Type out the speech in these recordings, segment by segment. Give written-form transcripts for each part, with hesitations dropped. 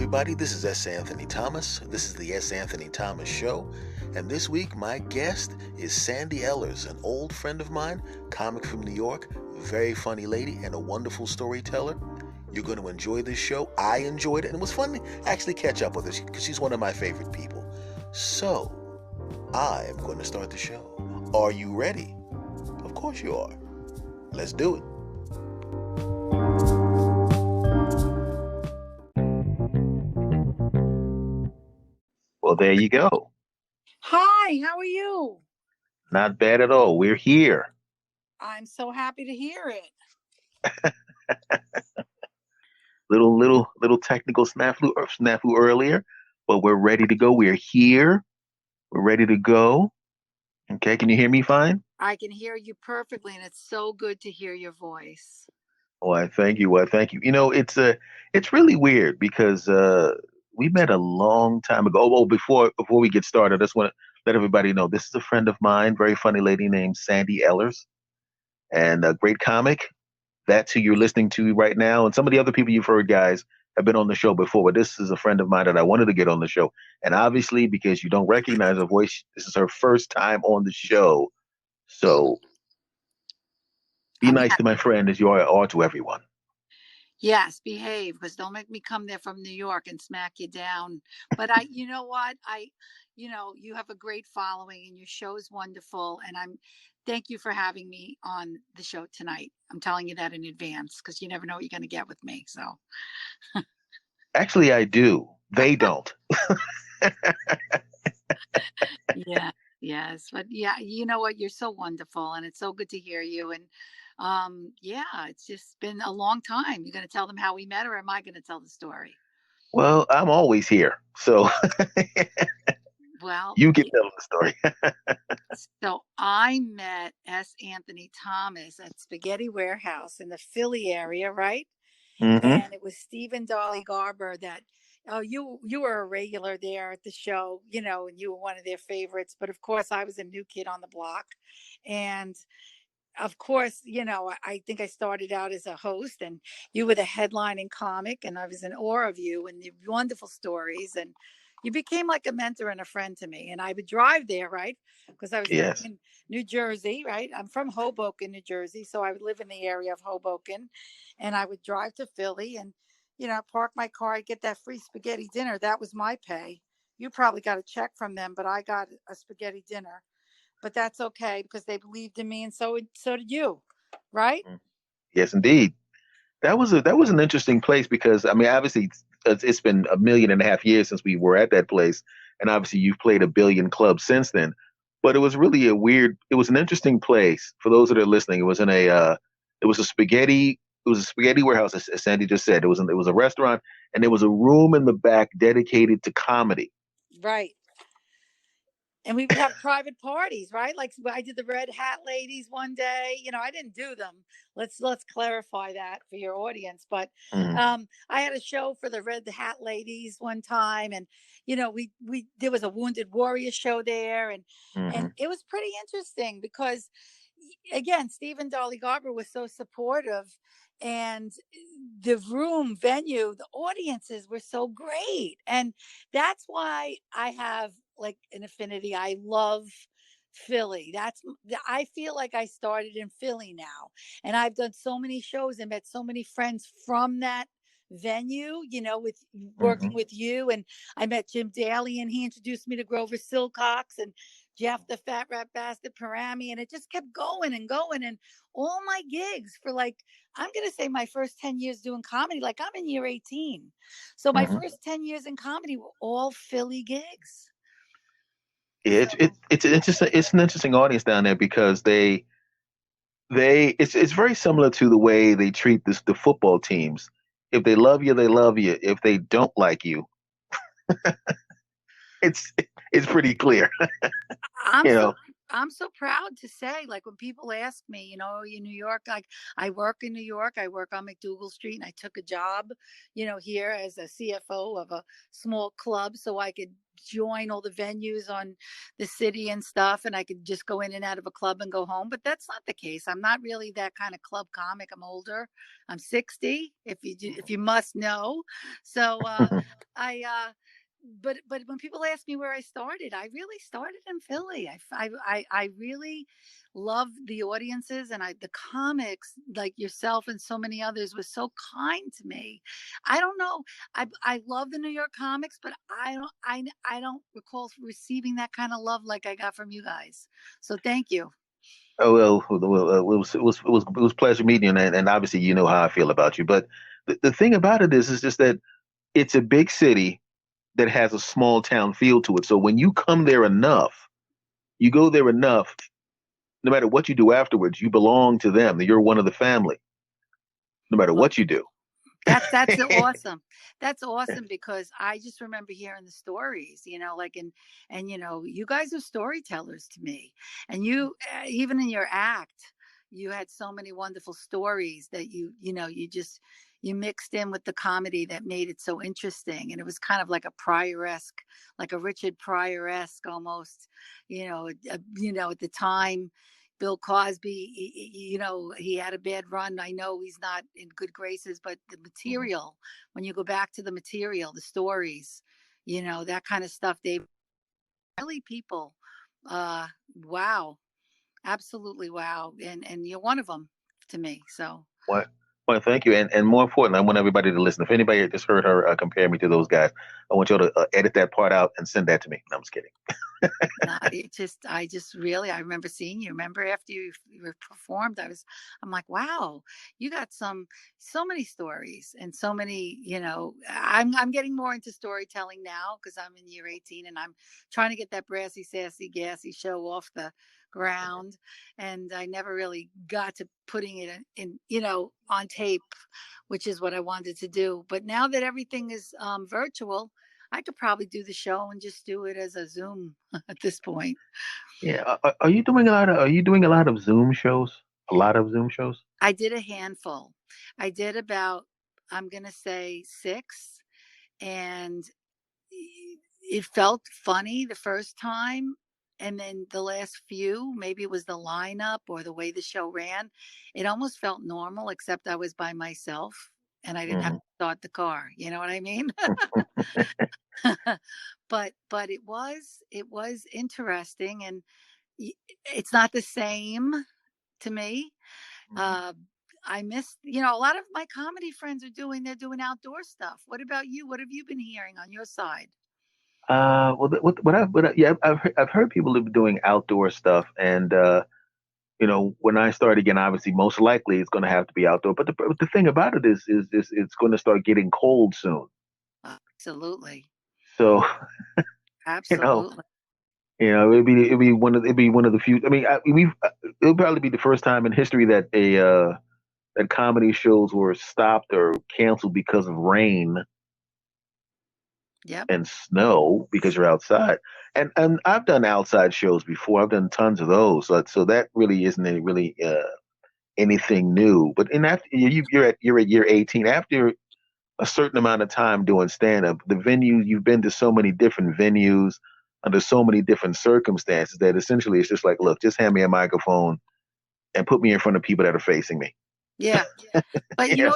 everybody. This is S. Anthony Thomas. This is the S. Anthony Thomas Show. And this week, my guest is Sandy Ehlers, an old friend of mine, comic from New York, very funny lady, and a wonderful storyteller. You're going to enjoy this show. I enjoyed it, and it was fun to actually catch up with her because she's one of my favorite people. So, I am going to start the show. Are you ready? Of course you are. Let's do it. Well, there you go. Hi, how are you? Not bad at all. We're here. I'm so happy to hear it. Little technical snafu earlier, but we're ready to go. We're here. We're ready to go. Okay, can you hear me fine? I can hear you perfectly, and it's so good to hear your voice. Oh, I thank you. I thank you. You know, it's really weird because we met a long time ago. Oh, before we get started, I just want to let everybody know this is a friend of mine, very funny lady named Sandy Ehlers, and a great comic. That's who you're listening to right now. And some of the other people you've heard, guys, have been on the show before, but this is a friend of mine that I wanted to get on the show. And obviously, because you don't recognize her voice, this is her first time on the show. So be nice to my friend as you are to everyone. Yes, behave, because don't make me come there from New York and smack you down. But you know what? You have a great following and your show is wonderful. And thank you for having me on the show tonight. I'm telling you that in advance because you never know what you're going to get with me. So, Actually, I do. They don't. yeah, yes. But yeah, you know what? You're so wonderful and it's so good to hear you. And yeah, it's just been a long time. You're going to tell them how we met, or am I going to tell the story? Well, I'm always here. So Well, you can tell the story. so I met S. Anthony Thomas at Spaghetti Warehouse in the Philly area, right? Mm-hmm. And it was Stephen Dolly Garber that, oh, you were a regular there at the show, and you were one of their favorites. But of course, I was a new kid on the block, and of course, I think I started out as a host, and you were the headlining comic, and I was in awe of you and the wonderful stories, and you became like a mentor and a friend to me. And I would drive there, right? Because I was living Yes. in New Jersey, right? I'm from Hoboken, New Jersey, so I would live in the area of Hoboken, and I would drive to Philly and park my car. I'd get that free spaghetti dinner. That was my pay. You probably got a check from them, but I got a spaghetti dinner, but that's okay because they believed in me, and so did you, right? Yes, indeed. That was an interesting place because I mean, obviously, it's been 1.5 million years since we were at that place, and obviously, you've played a billion clubs since then. But it was really it was an interesting place for those that are listening. It was a spaghetti. It was a spaghetti warehouse, as Sandy just said. It was a restaurant, and there was a room in the back dedicated to comedy. Right. And we would have private parties, right? Like I did the Red Hat Ladies one day. I didn't do them. Let's clarify that for your audience. But Mhm. I had a show for the Red Hat Ladies one time, and we there was a Wounded Warrior show there, and Mhm. it was pretty interesting because again, Stephen Dolly Garber was so supportive, and the room venue, the audiences were so great, and that's why I have like an affinity. I love Philly. I feel like I started in Philly now, and I've done so many shows and met so many friends from that venue, with working Mhm. with you. And I met Jim Daly, and he introduced me to Grover Silcox and Jeff the Fat Rat Bastard Parami, and it just kept going and going. And all my gigs for like, I'm going to say my first 10 years doing comedy, like I'm in year 18. So my Mhm. first 10 years in comedy were all Philly gigs. Yeah, So, it's an interesting audience down there because it's very similar to the way they treat the football teams. If they love you, they love you. If they don't like you, it's it's pretty clear. I'm You so know. I'm so proud to say, like when people ask me, in New York, like I work in New York, I work on McDougal Street, and I took a job, here as a CFO of a small club so I could join all the venues on the city and stuff, and I could just go in and out of a club and go home. But that's not the case. I'm not really that kind of club comic. I'm older. I'm 60, if you must know. So I but when people ask me where I started, I really started in Philly. I really love the audiences, and the comics like yourself and so many others was so kind to me. I don't know. I love the New York comics, but I don't recall receiving that kind of love like I got from you guys. So thank you. Oh well, it was pleasure meeting you, and obviously you know how I feel about you. But the thing about it is just that it's a big city that has a small town feel to it. So when you come there enough, you go there enough, no matter what you do afterwards, you belong to them. You're one of the family, no matter Well, what you do. that's awesome. That's awesome because I just remember hearing the stories, like and you guys are storytellers to me. And you even in your act, you had so many wonderful stories that you just you mixed in with the comedy that made it so interesting. And it was kind of like a Pryor-esque, like a Richard Pryor-esque almost, at the time Bill Cosby, he had a bad run. I know he's not in good graces, but the Mhm. material, when you go back to the material, the stories, that kind of stuff, they really people, uh, wow, absolutely wow. And you're one of them to me. So Well, well, thank you, and more importantly, I want everybody to listen. If anybody just heard her compare me to those guys, I want you to edit that part out and send that to me. No, I'm just kidding. not it just I just really I remember seeing you. Remember after you were performed, I'm like, wow, you got so many stories and so many, I'm getting more into storytelling now because I'm in year 18 and I'm trying to get that brassy, sassy, gassy show off the ground. And I never really got to putting it in, on tape, which is what I wanted to do. But now that everything is virtual, I could probably do the show and just do it as a Zoom at this point. Yeah, are you doing a lot of? Are you doing a lot of Zoom shows? A lot of Zoom shows? I did a handful. I did about, I'm going to say six, and it felt funny the first time. And then the last few, maybe it was the lineup or the way the show ran, it almost felt normal, except I was by myself and I didn't have Hmm. to start the car. You know what I mean? But it was interesting, and it's not the same to me. Hmm. Uh, I miss, a lot of my comedy friends they're doing outdoor stuff. What about you? What have you been hearing on your side? Well, yeah, I've heard people have been doing outdoor stuff, and when I start again, obviously, most likely it's going to have to be outdoor. But the thing about it is it's going to start getting cold soon. Absolutely. So you know, Absolutely. it'd be one of the few. I mean, it'll probably be the first time in history that comedy shows were stopped or canceled because of rain Yep. and snow because you're outside. And I've done outside shows before. I've done tons of those. So that really isn't really anything new. But in after you're at year 18, after a certain amount of time doing stand up, the venue you've been to so many different venues under so many different circumstances that essentially it's just like, look, just hand me a microphone and put me in front of people that are facing me. Yeah. But Yeah.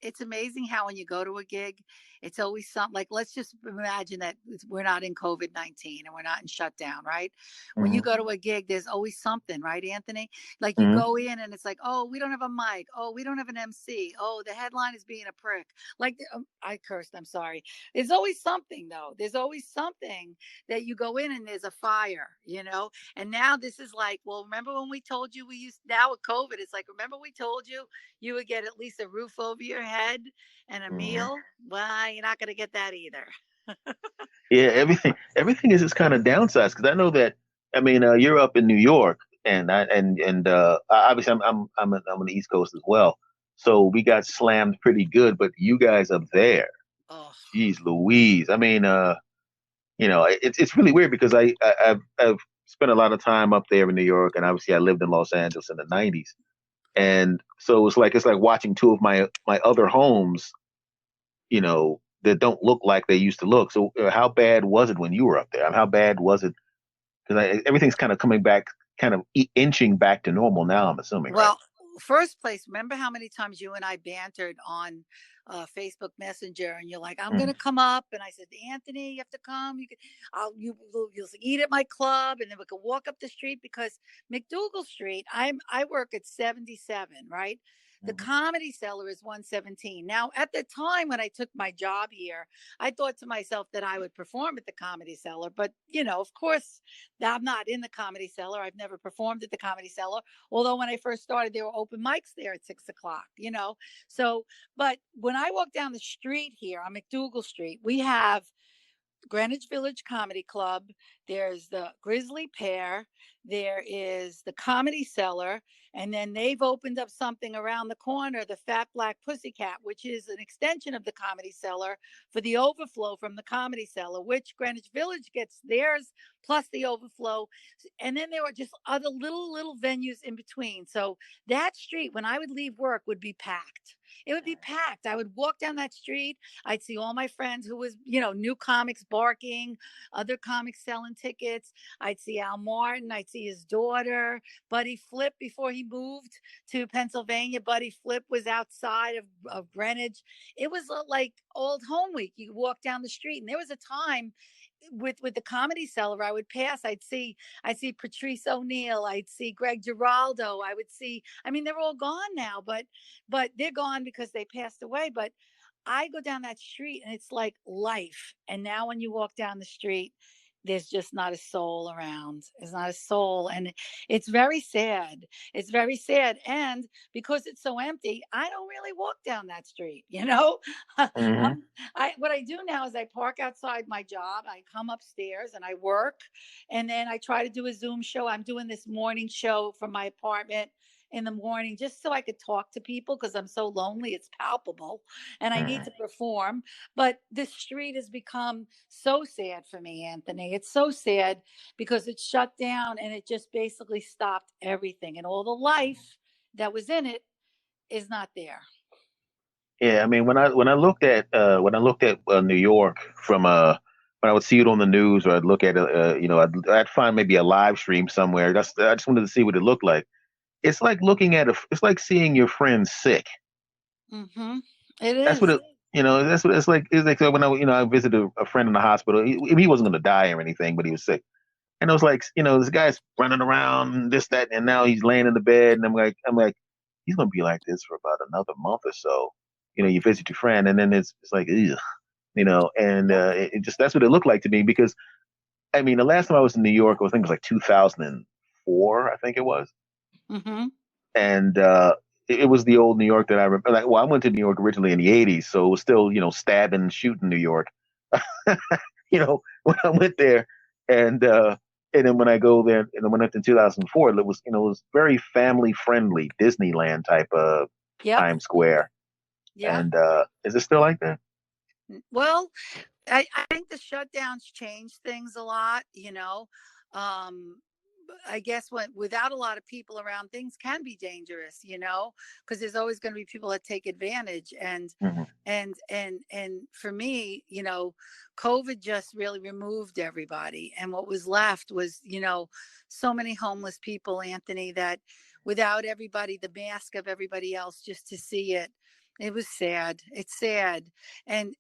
it's amazing how when you go to a gig, it's always something like, let's just imagine that we're not in COVID-19 and we're not in shutdown, right? When you Hmm. go to a gig, there's always something, right, Anthony? Like you Hmm. go in and it's like, oh, we don't have a mic. Oh, we don't have an MC. Oh, the headline is being a prick. Like I cursed. I'm sorry. There's always something though. There's always something that you go in and there's a fire, And now this is like, well, remember when we told you we used now with COVID? It's like, remember we told you you would get at least a roof over your head and a Hmm. meal. Well, you're not going to get that either. Yeah, everything is just kind of downsized because I know that. I mean, you're up in New York, and obviously I'm on the East Coast as well. So we got slammed pretty good, but you guys up there, Oh, geez, Louise. I mean, it's really weird because I've spent a lot of time up there in New York, and obviously I lived in Los Angeles in the '90s, and so it's like watching two of my other homes, that don't look like they used to look. So how bad was it when you were up there? How bad was it? Because everything's kind of coming back, kind of inching back to normal now. I'm assuming, right? Well, first place, remember how many times you and I bantered on Facebook Messenger, and you're like, "I'm Mm-hmm. gonna come up," and I said, "Anthony, you have to come. You can, you'll eat at my club, and then we can walk up the street because McDougal Street. I work at 77, right? The Mm-hmm. Comedy Cellar is 117. Now, at the time when I took my job here, I thought to myself that I would perform at the Comedy Cellar, but of course, I'm not in the Comedy Cellar. I've never performed at the Comedy Cellar. Although when I first started, there were open mics there at 6 o'clock. So, but when I walk down the street here on McDougal Street, we have Greenwich Village Comedy Club. There's the Grizzly Pear. There is the Comedy Cellar. And then they've opened up something around the corner, the Fat Black Pussycat, which is an extension of the Comedy Cellar for the overflow from the Comedy Cellar, which Greenwich Village gets theirs plus the overflow. And then there were just other little venues in between. So that street, when I would leave work, would be packed. It would be packed. I would walk down that street. I'd see all my friends who was, new comics barking, other comics selling tickets. I'd see Al Martin. I'd see his daughter, Buddy Flip, before he moved to Pennsylvania. Buddy Flip was outside of Greenwich. It was like old home week. You walk down the street, and there was a time with the Comedy Cellar, I would pass. I'd see Patrice O'Neill. I'd see Greg Giraldo. I would see. I mean, they're all gone now, but they're gone because they passed away. But I go down that street and it's like life. And now when you walk down the street, there's just not a soul around. There's not a soul. And it's very sad. It's very sad. And because it's so empty, I don't really walk down that street. Mm-hmm. What I do now is I park outside my job. I come upstairs and I work. And then I try to do a Zoom show. I'm doing this morning show from my apartment in the morning just so I could talk to people because I'm so lonely. It's palpable and I need Mm-hmm. to perform. But this street has become so sad for me, Anthony. It's so sad because it's shut down and it just basically stopped everything. And all the life that was in it is not there. Yeah, I mean, when I looked at New York from when I would see it on the news, or I'd look at I'd find maybe a live stream somewhere. I just wanted to see what it looked like. It's like seeing your friend sick. Mm-hmm. It That's what is. that's what it's like. It's like when I visited a friend in the hospital. He wasn't going to die or anything, but he was sick. And it was like, this guy's running around, this, that, and now he's laying in the bed, and I'm like, he's gonna be like this for about another month or so. You visit your friend, and then it's like, ugh, and Yep. it just that's what it looked like to me because I mean, the last time I was in New York, I think it was like 2004, I think it was, Mm-hmm. and it was the old New York that I remember. Like, well, I went to New York originally in the '80s, so it was still stabbing, shooting New York. When I went there, and uh, and then when I go there, and then when I went in 2004, it was very family friendly, Disneyland type of Yep. Times Square. Yep. And is it still like that? Well, I think the shutdowns changed things a lot. Um, I guess without a lot of people around, things can be dangerous, because there's always going to be people that take advantage. And Hmm. and for me, COVID just really removed everybody. And what was left was, so many homeless people, Anthony, that without everybody, the mask of everybody else, just to see it, it was sad. It's sad. And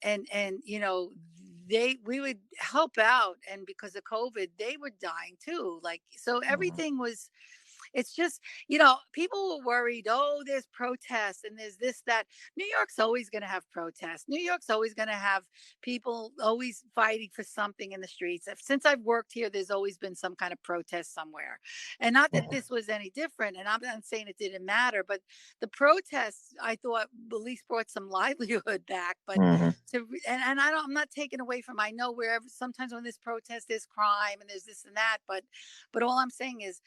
we would help out, and because of COVID they were dying too, like, so Hmm. everything was, it's just, people were worried, oh, there's protests and there's this, that. New York's always going to have protests. New York's always going to have people always fighting for something in the streets. Since I've worked here, there's always been some kind of protest somewhere. And not that Hmm. this was any different. And I'm not saying it didn't matter, but the protests, I thought, at least brought some livelihood back. But Hmm. and I'm not taking away from, I know wherever sometimes when there's protest, there's crime and there's this and that. But all I'm saying is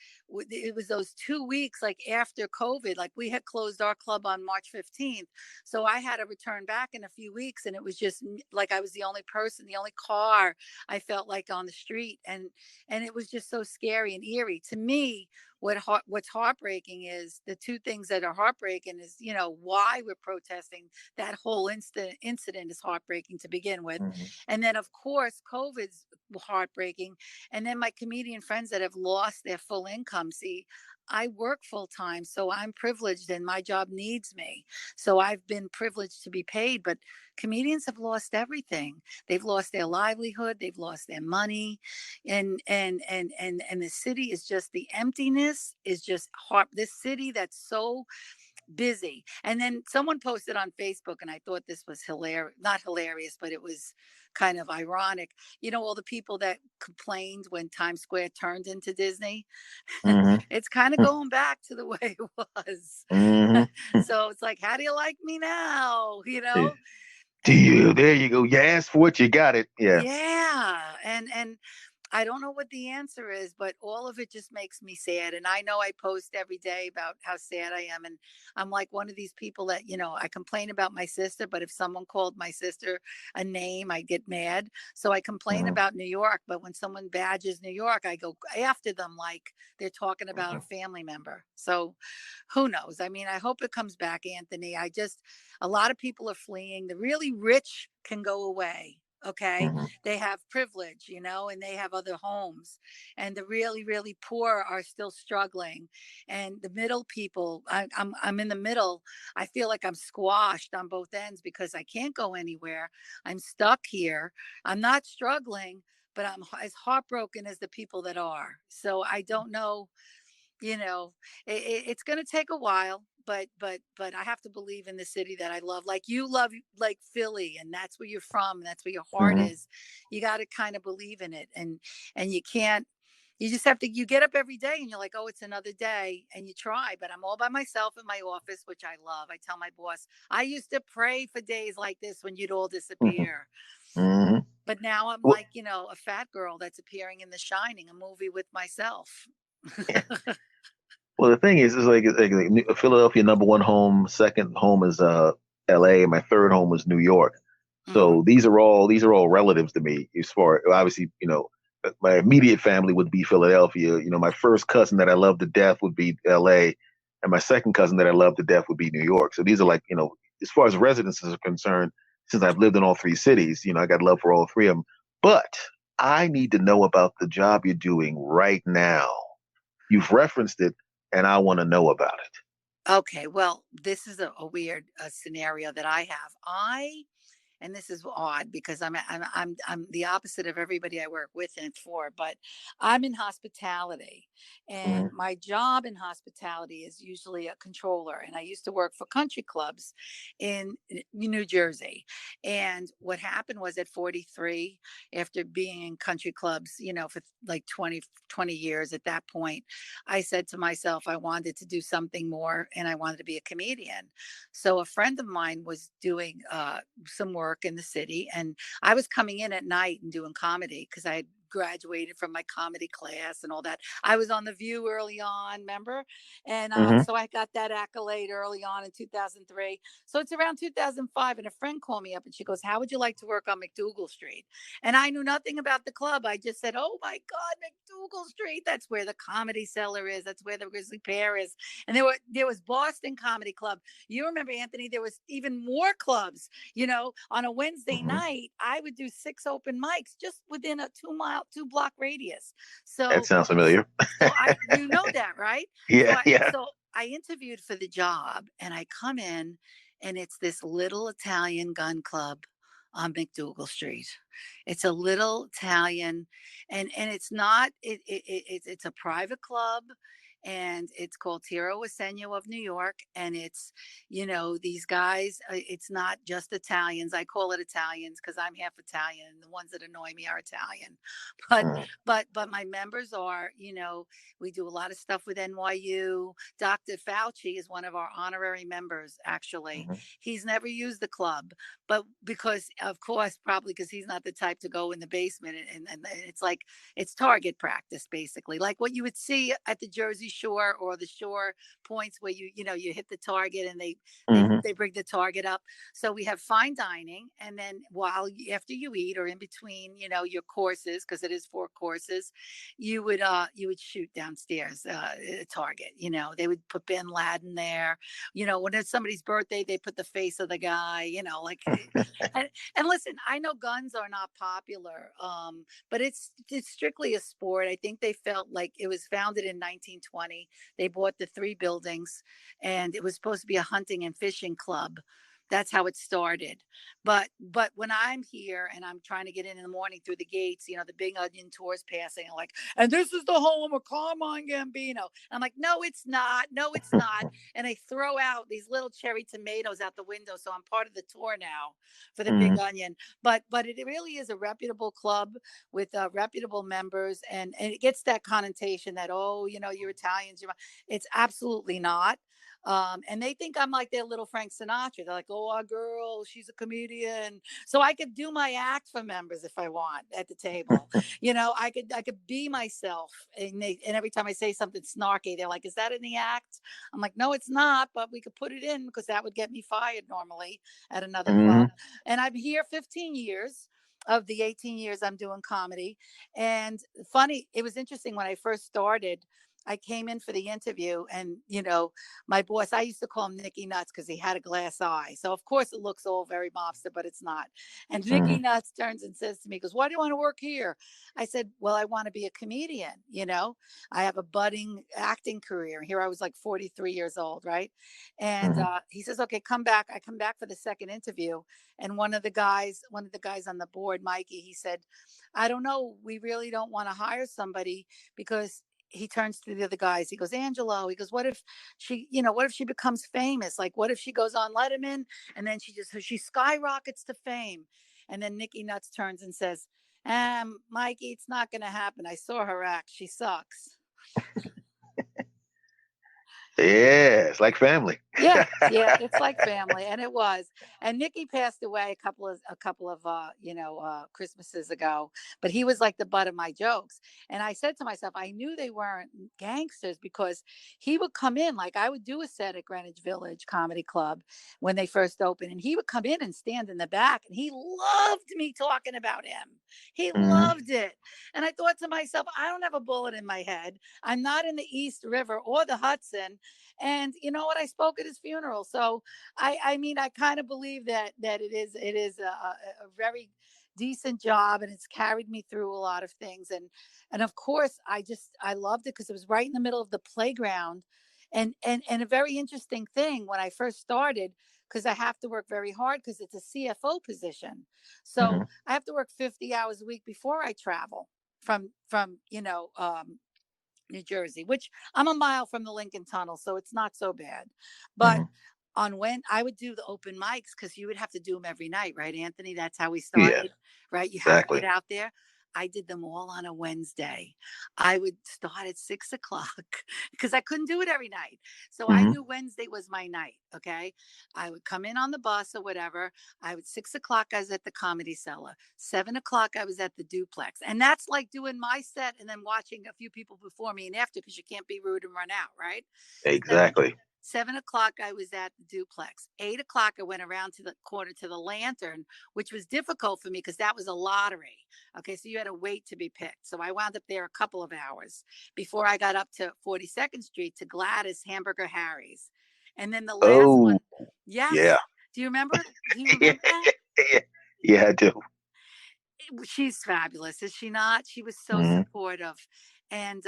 it was those 2 weeks like after COVID, like we had closed our club on March 15th. So I had to return back in a few weeks. And it was just like I was the only person, the only car I felt like on the street. And it was just so scary and eerie to me. what's heartbreaking is the two things that are heartbreaking is, why we're protesting. That whole incident is heartbreaking to begin with. Hmm. And then of course COVID's heartbreaking. And then my comedian friends that have lost their full income. See, I work full time, so I'm privileged and my job needs me. So I've been privileged to be paid, but comedians have lost everything. They've lost their livelihood, they've lost their money, and the city is just, the emptiness is just hard. This city that's so busy. And then someone posted on Facebook, and I thought this was hilarious, not hilarious, but it was kind of ironic. All the people that complained when Times Square turned into Disney. Hmm. It's kind of going back to the way it was. Hmm. So it's like, how do you like me now? Do And you? There you go. You asked for it, you got it. Yeah. yeah, and I don't know what the answer is, but all of it just makes me sad. And I know I post every day about how sad I am. And I'm like one of these people that, I complain about my sister, but if someone called my sister a name, I get mad. So I complain Hmm. about New York, but when someone badges New York, I go after them like they're talking about a Hmm. family member. So who knows? I mean, I hope it comes back, Anthony. A lot of people are fleeing. The really rich can go away. Okay. Hmm. They have privilege, and they have other homes. And the really, really poor are still struggling. And the middle people, I'm in the middle. I feel like I'm squashed on both ends because I can't go anywhere. I'm stuck here. I'm not struggling, but I'm as heartbroken as the people that are. So I don't know, you know it's going to take a while, but I have to believe in the city that I love, like you love, like Philly, and that's where you're from, and that's where your heart Hmm. is. You got to kind of believe in it, and you can't, you just have to, you get up every day and you're like, oh, it's another day, and you try. But I'm all by myself in my office, which I love. I tell my boss, I used to pray for days like this when you'd all Hmm. disappear. Hmm. But now I'm Well, like, a fat girl that's appearing in The Shining, a movie with myself. well, the thing is like Philadelphia number one home, second home is L.A., and my third home was New York. Hmm. So these are all relatives to me. As far obviously, my immediate family would be Philadelphia. My first cousin that I love to death would be L.A., and my second cousin that I love to death would be New York. So these are like, as far as residences are concerned, since I've lived in all three cities, I got love for all three of them. But I need to know about the job you're doing right now. You've referenced it, and I want to know about it. Okay, well, this is a weird scenario that I have. And this is odd because I'm the opposite of everybody I work with and for, but I'm in hospitality, and Hmm. my job in hospitality is usually a controller. And I used to work for country clubs in New Jersey. And what happened was at 43, after being in country clubs, for like 20 years at that point, I said to myself, I wanted to do something more and I wanted to be a comedian. So a friend of mine was doing some work in the city, and I was coming in at night and doing comedy because I had graduated from my comedy class and all that. I was on The View early on, remember? And Hmm. so I got that accolade early on in 2003. So it's around 2005, and a friend called me up and she goes, how would you like to work on McDougal Street? And I knew nothing about the club. I just said, oh my God, McDougal Street, that's where the Comedy Cellar is, that's where the Grizzly Pear is. And there was Boston Comedy Club. You remember, Anthony, there was even more clubs. On a Wednesday Hmm. night, I would do 6 open mics just within a 2 block radius. That So, sounds familiar. you know that, right? So Yeah, I, yeah. so I interviewed for the job, and I come in, and it's this little Italian gun club on McDougal Street. It's a little Italian, and it's not. It's a private club, and it's called Tiro Asenio of New York, and it's, these guys. It's not just Italians. I call it Italians because I'm half Italian, and the ones that annoy me are Italian. But Hmm. but my members are, we do a lot of stuff with NYU. Dr. Fauci is one of our honorary members. Actually, Hmm. he's never used the club, but because, of course, probably because he's not the type to go in the basement, and it's like, it's target practice, basically, like what you would see at the Jersey Jersey Shore or the shore points where you hit the target and they they Hmm. they bring the target up. So we have fine dining, and then after you eat or in between, your courses, because it is 4 courses, you would shoot downstairs at Target. They would put Bin Laden there. When it's somebody's birthday, they put the face of the guy. Like, and listen, I know guns are not popular, but it's strictly a sport. I think they felt like it was founded in 1920. They bought the 3 buildings, and it was supposed to be a hunting and fishing club. That's how it started. But when I'm here and I'm trying to get in the morning through the gates, the Big Onion tours passing, and like, and this is the home of Carmine Gambino. I'm like, no, it's not. No, it's not. And I throw out these little cherry tomatoes out the window. So I'm part of the tour now for the Big Hmm. Onion. But it really is a reputable club with reputable members, and it gets that connotation that, oh, you're Italians. It's absolutely not. And they think I'm like their little Frank Sinatra. They're like, oh, our girl, she's a comedian. So I could do my act for members if I want at the table. I could be myself. And every time I say something snarky, they're like, is that in the act? I'm like, no, it's not, but we could put it in because that would get me fired normally at another Hmm. club. And I'm here 15 years of the 18 years I'm doing comedy. And funny, it was interesting when I first started. I came in for the interview, and my boss, I used to call him Nicky Nuts because he had a glass eye. So of course it looks all very mobster, but it's not. And Nicky Hmm. Nuts turns and says to me, he goes, why do you want to work here? I said, well, I want to be a comedian. I have a budding acting career. Here I was like 43 years old, right? And Hmm. he says, okay, come back. I come back for the second interview. And one of the guys on the board, Mikey, he said, I don't know. We really don't want to hire somebody because he turns to the other guys. He goes, Angelo, he goes, what if she becomes famous? Like, what if she goes on Letterman and then she skyrockets to fame? And then Nikki Nuts turns and says, Mikey, it's not going to happen. I saw her act. She sucks. Yeah, it's like family. Yeah, yeah, it's like family, and it was. And Nikki passed away a couple of Christmases ago, but he was like the butt of my jokes. And I said to myself, I knew they weren't gangsters because he would come in, like I would do a set at Greenwich Village Comedy Club when they first opened, and he would come in and stand in the back, and he loved me talking about him. He Hmm. loved it. And I thought to myself, I don't have a bullet in my head. I'm not in the East River or the Hudson, and you know what, I spoke at his funeral. So I mean, I kind of believe that it is a very decent job, and it's carried me through a lot of things. And of course I loved it because it was right in the middle of the playground. And a very interesting thing when I first started, because I have to work very hard because it's a CFO position. So Hmm. I have to work 50 hours a week before I travel from New Jersey, which I'm a mile from the Lincoln Tunnel, so it's not so bad. But Hmm. on when I would do the open mics, because you would have to do them every night, right, Anthony? That's how we Yeah, started, right? You have to get exactly. out there. I did them all on a Wednesday. I would start at 6 o'clock because I couldn't do it every night. So I Hmm. knew Wednesday was my night. Okay. I would come in on the bus or whatever. 6 o'clock, I was at the Comedy Cellar. 7 o'clock, I was at the Duplex. And that's like doing my set and then watching a few people before me and after, because you can't be rude and run out, right? Seven, Exactly. 7 o'clock, I was at the Duplex. 8 o'clock, I went around to the corner to the Lantern, which was difficult for me because that was a lottery. Okay, so you had to wait to be picked. So I wound up there a couple of hours before I got up to 42nd Street to Gladys Hamburger Harry's. And then the last Oh, one, yeah. yes. Do you remember? Do you Yeah, remember that? yeah, yeah, I do. She's fabulous, is she not? She was so Hmm. supportive. And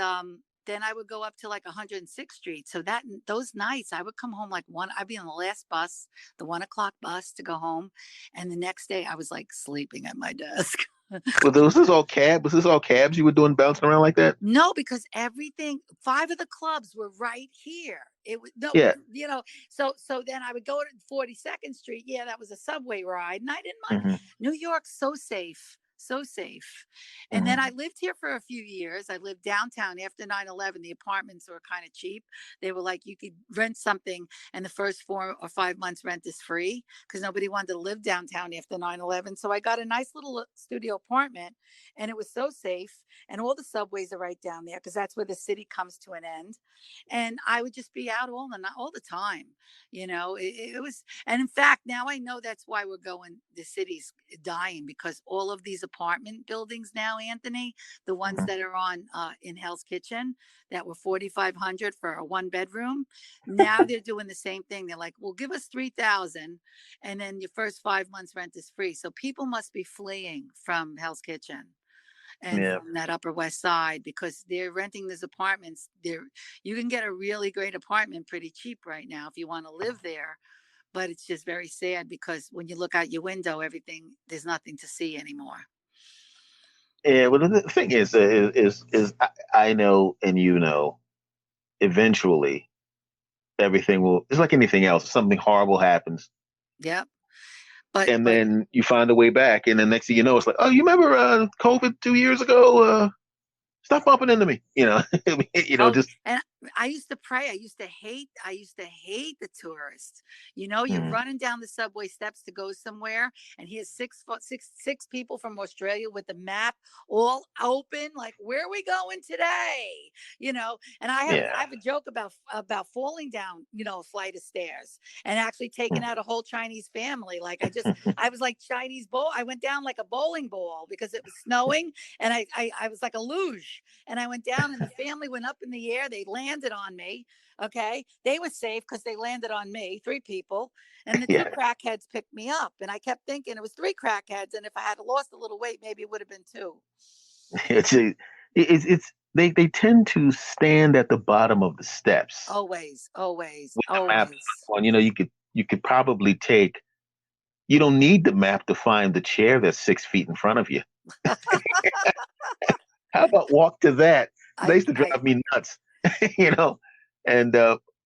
then I would go up to like 106th Street. So those nights I would come home like I'd be on the last bus, the 1 o'clock bus to go home. And the next day I was like sleeping at my desk. Was this all cabs you were doing bouncing around like that? No, because everything, 5 of the clubs were right here. It was no, Yeah. so then I would go to 42nd Street. Yeah, that was a subway ride, and I didn't mind. Hmm. New York's so safe, so safe. And then I Mhm. lived here for a few years. I lived downtown after 9/11. The apartments were kind of cheap. They were like you could rent something and the first 4 or 5 months rent is free because nobody wanted to live downtown after 9/11. So I got a nice little studio apartment and it was so safe. And all the subways are right down there because that's where the city comes to an end. And I would just be out all the time. It was, and in fact, now I know that's why we're going. The city's dying because all of these apartment buildings now, Anthony, the ones Mhm. that are on in Hell's Kitchen that were 4,500 for a 1 bedroom. Now they're doing the same thing. They're like, "Well, give us 3,000, and then your first 5 months rent is free." So people must be fleeing from Hell's Kitchen and Yeah. from that Upper West Side because they're renting these apartments. You can get a really great apartment pretty cheap right now if you want to live there. But it's just very sad because when you look out your window, there's nothing to see anymore. Yeah. Well, the thing is I know and you know, eventually everything will. It's like anything else. Something horrible happens, Yep. But and then you find a way back, and the next thing you know, it's like, oh, you remember COVID 2 years ago? Stop bumping into me. oh, Just. and I used to pray. I used to hate the tourists. You're Mm, running down the subway steps to go somewhere, and here's six people from Australia with the map all open. Like, where are we going today? And yeah. I have a joke about falling down, a flight of stairs and actually taking out a whole Chinese family. Like I was like Chinese bowl. I went down like a bowling ball because it was snowing, and I was like a luge and I went down and the family went up in the air. They landed on me. Okay. They were safe because they landed on me, 3 people. And the two Yeah. crackheads picked me up. And I kept thinking it was 3 crackheads. And if I had lost a little weight, maybe it would have been two. They tend to stand at the bottom of the steps Always, always, with the map always. on. You could probably take. You don't need the map to find the chair that's 6 feet in front of you. How about walk to that? They used to I, drive me nuts, you know. And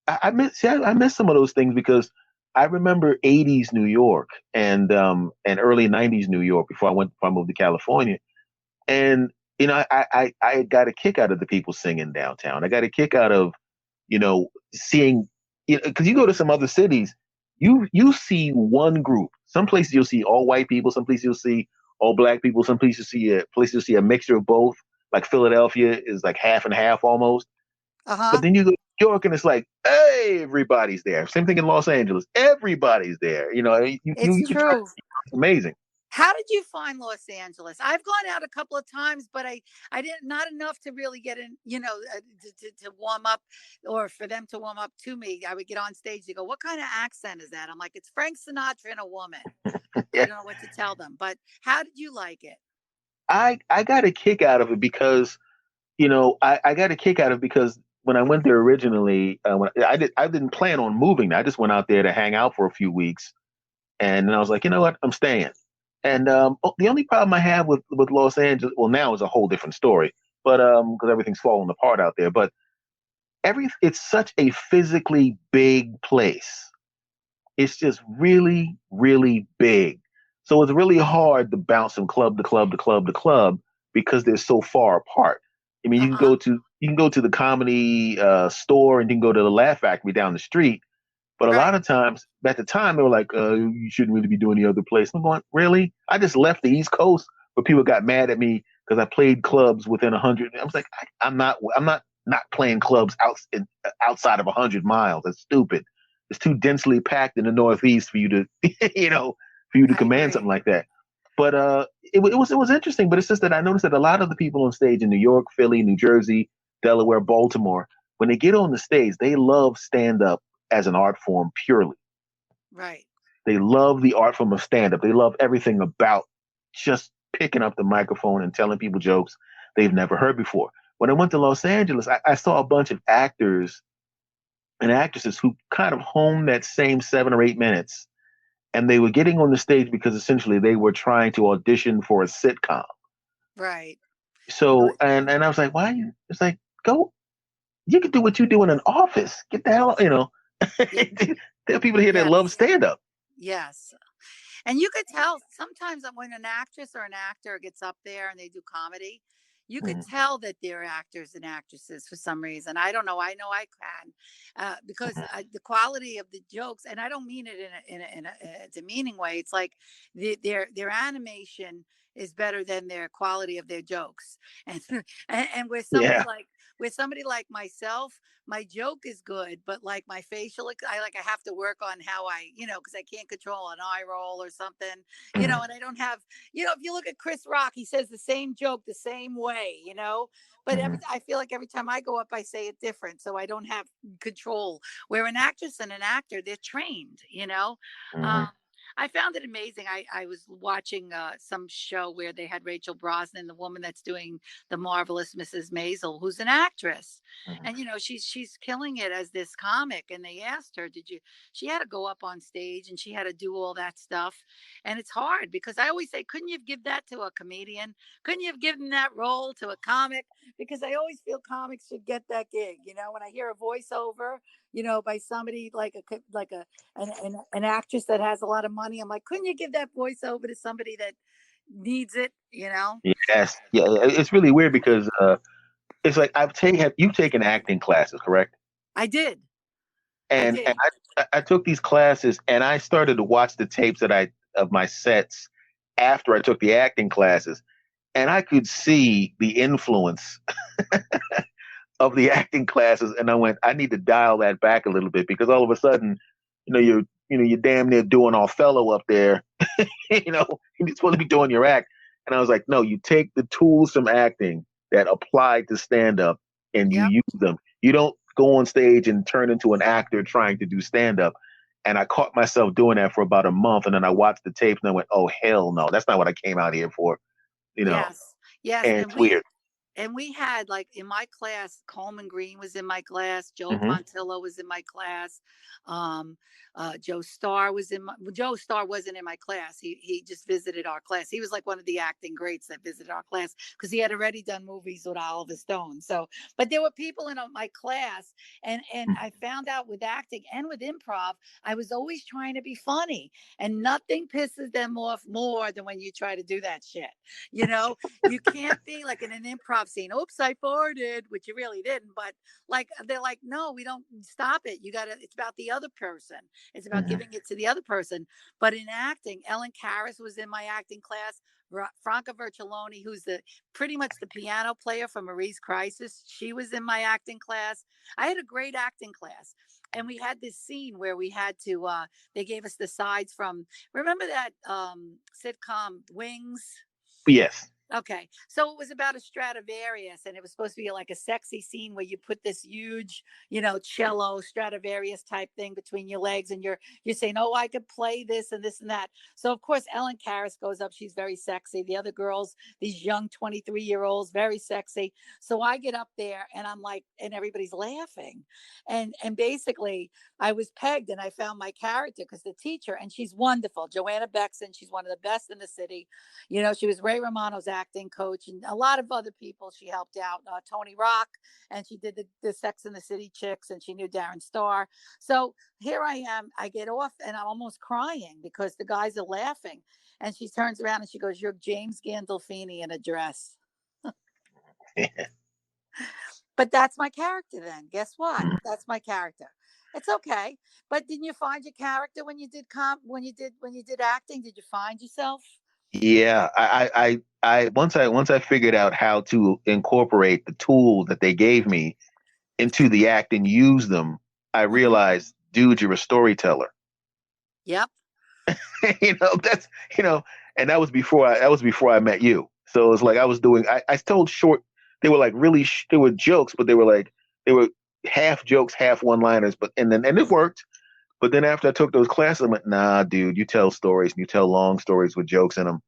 I miss some of those things because I remember '80s New York and early '90s New York before I moved to California. And I got a kick out of the people singing downtown. I got a kick out of seeing, because you go to some other cities, you see one group. Some places you'll see all white people. Some places you'll see all black people. Some places you'll see a mixture of both. Like Philadelphia is like half and half almost. uh But huh. then you go to New York and it's like, hey, everybody's there. Same thing in Los Angeles. Everybody's there. It's You can drive. true. It's amazing. How did you find Los Angeles? I've gone out a couple of times, but I didn't not enough to really get in, to warm up or for them to warm up to me. I would get on stage. They go, "What kind of accent is that?" I'm like, "It's Frank Sinatra and a woman." I Yeah. don't know what to tell them. But how did you like it? I got a kick out of it because I got a kick out of it because when I went there originally, when I didn't plan on moving. I just went out there to hang out for a few weeks, and then I was like, you know what, I'm staying. And the only problem I have with Los Angeles, well, now is a whole different story, but because everything's falling apart out there. But it's such a physically big place. It's just really, really big. So it's really hard to bounce from club to club to club to club because they're so far apart. I mean, Uh huh. you can go to the comedy store and you can go to the Laugh Factory down the street. But a lot Right. of times, at the time, they were like, "You shouldn't really be doing the other place." I'm going, "Really? I just left the East Coast, but people got mad at me because I played clubs within 100." I was like, I'm not playing clubs outside of 100 miles. That's stupid. It's too densely packed in the Northeast for you to, for you to I command something agree. like that. But it was interesting. But it's just that I noticed that a lot of the people on stage in New York, Philly, New Jersey, Delaware, Baltimore, when they get on the stage, they love stand up as an art form purely. Right. They love the art form of stand up. They love everything about just picking up the microphone and telling people jokes they've never heard before. When I went to Los Angeles, I saw a bunch of actors and actresses who kind of honed that same 7 or 8 minutes. And they were getting on the stage because essentially they were trying to audition for a sitcom. Right. Uh, So, and I was like, why? It's like, go, you can do what you do in an office. Get the hell, yeah. there are people here that love Yes. stand up. Yes. And you could tell sometimes that when an actress or an actor gets up there and they do comedy, you could Mhm, tell that they're actors and actresses for some reason. I don't know. I know I can, because mhm. the quality of the jokes, and I don't mean it in a demeaning way. It's like their animation is better than their quality of their jokes, and and Yeah. with somebody like myself, my joke is good, but like my facial, I have to work on how because I can't control an eye roll or something, Mhm, and I don't have, if you look at Chris Rock, he says the same joke the same way, but mhm, I feel like every time I go up, I say it different, so I don't have control. Where an actress and an actor, they're trained. mhm, Um, I found it amazing. I was watching some show where they had Rachel Brosnan, the woman that's doing the marvelous Mrs. Maisel, who's an actress, mhm. and she's killing it as this comic. And they asked her, "Did you?" She had to go up on stage and she had to do all that stuff, and it's hard because I always say, "Couldn't you have give that to a comedian? Couldn't you have given that role to a comic?" Because I always feel comics should get that gig. When I hear a voiceover, by somebody like an actress that has a lot of money, I'm like, couldn't you give that voiceover to somebody that needs it? Yes. Yeah. It's really weird because it's like have you've taken acting classes, correct? I did. I And did. I took these classes and I started to watch the tapes that I of my sets after I took the acting classes, and I could see the influence of the acting classes, and I went, I need to dial that back a little bit because all of a sudden, you're damn near doing Othello up there. You're supposed to be doing your act, and I was like, no, you take the tools from acting that apply to stand up and you Yep. use them. You don't go on stage and turn into an actor trying to do stand up. And I caught myself doing that for about a month, and then I watched the tapes and I went, oh hell no, that's not what I came out here for, you know. Yes. Yes. And it's weird. And we had, like, in my class, Coleman Green was in my class, Joe Hmm. Pontillo was in my class, um, Joe Starr was in my well, Joe Starr wasn't in my class. He just visited our class. He was like one of the acting greats that visited our class because he had already done movies with Oliver Stone. So, but there were people in my class, and I found out with acting and with improv, I was always trying to be funny, and nothing pisses them off more than when you try to do that shit. You know, you can't be like in an improv scene. Oops, I farted, which you really didn't. But like they're like, no, we don't stop it. You gotta. It's about the other person. It's about Hmm. giving it to the other person. But in acting, Ellen Karas was in my acting class. Franca Vercelloni, who's the pretty much the piano player from Marie's Crisis, she was in my acting class. I had a great acting class, and we had this scene where we had to. They gave us the sides from. Remember that sitcom Wings? Yes. Okay. So it was about a Stradivarius, and it was supposed to be like a sexy scene where you put this huge, cello Stradivarius type thing between your legs, and you're saying, "Oh, I could play this and this and that." So of course Ellen Karas goes up, she's very sexy. The other girls, these young 23-year-olds, very sexy. So I get up there and I'm like, and everybody's laughing. And basically I was pegged and I found my character because the teacher, and she's wonderful, Joanna Bexon, she's one of the best in the city. She was Ray Romano's acting coach and a lot of other people. She helped out Tony Rock, and she did the Sex and the City chicks, and she knew Darren Star. So here I am. I get off and I'm almost crying because the guys are laughing. And she turns around and she goes, "You're James Gandolfini in a dress." But that's my character then. Guess what? That's my character. It's okay. But didn't you find your character when you did when you did acting? Did you find yourself? Yeah, once I figured out how to incorporate the tools that they gave me into the act and use them, I Mhm. realized, dude, you're a storyteller. Yep. That's and that was before I met you. So it's like I told short. They were like they were jokes, but they were half jokes, half one liners. And it worked. But then after I took those classes, I went, nah, dude, you tell stories and you tell long stories with jokes in them.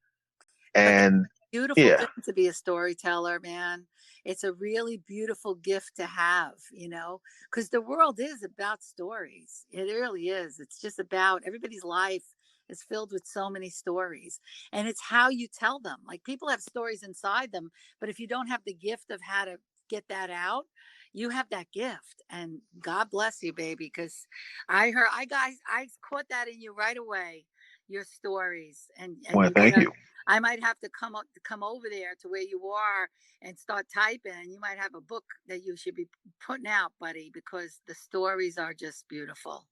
But that's And a beautiful yeah. thing to be a storyteller, man. It's a really beautiful gift to have, because the world is about stories. It really is. It's just about everybody's life is filled with so many stories. And it's how you tell them. Like people have stories inside them, but if you don't have the gift of how to get that out, you have that gift. And God bless you, baby, because I caught that in you right away. your stories, and Well, you might thank have, you. I might have to come over there to where you are and start typing, and you might have a book that you should be putting out, buddy, because the stories are just beautiful.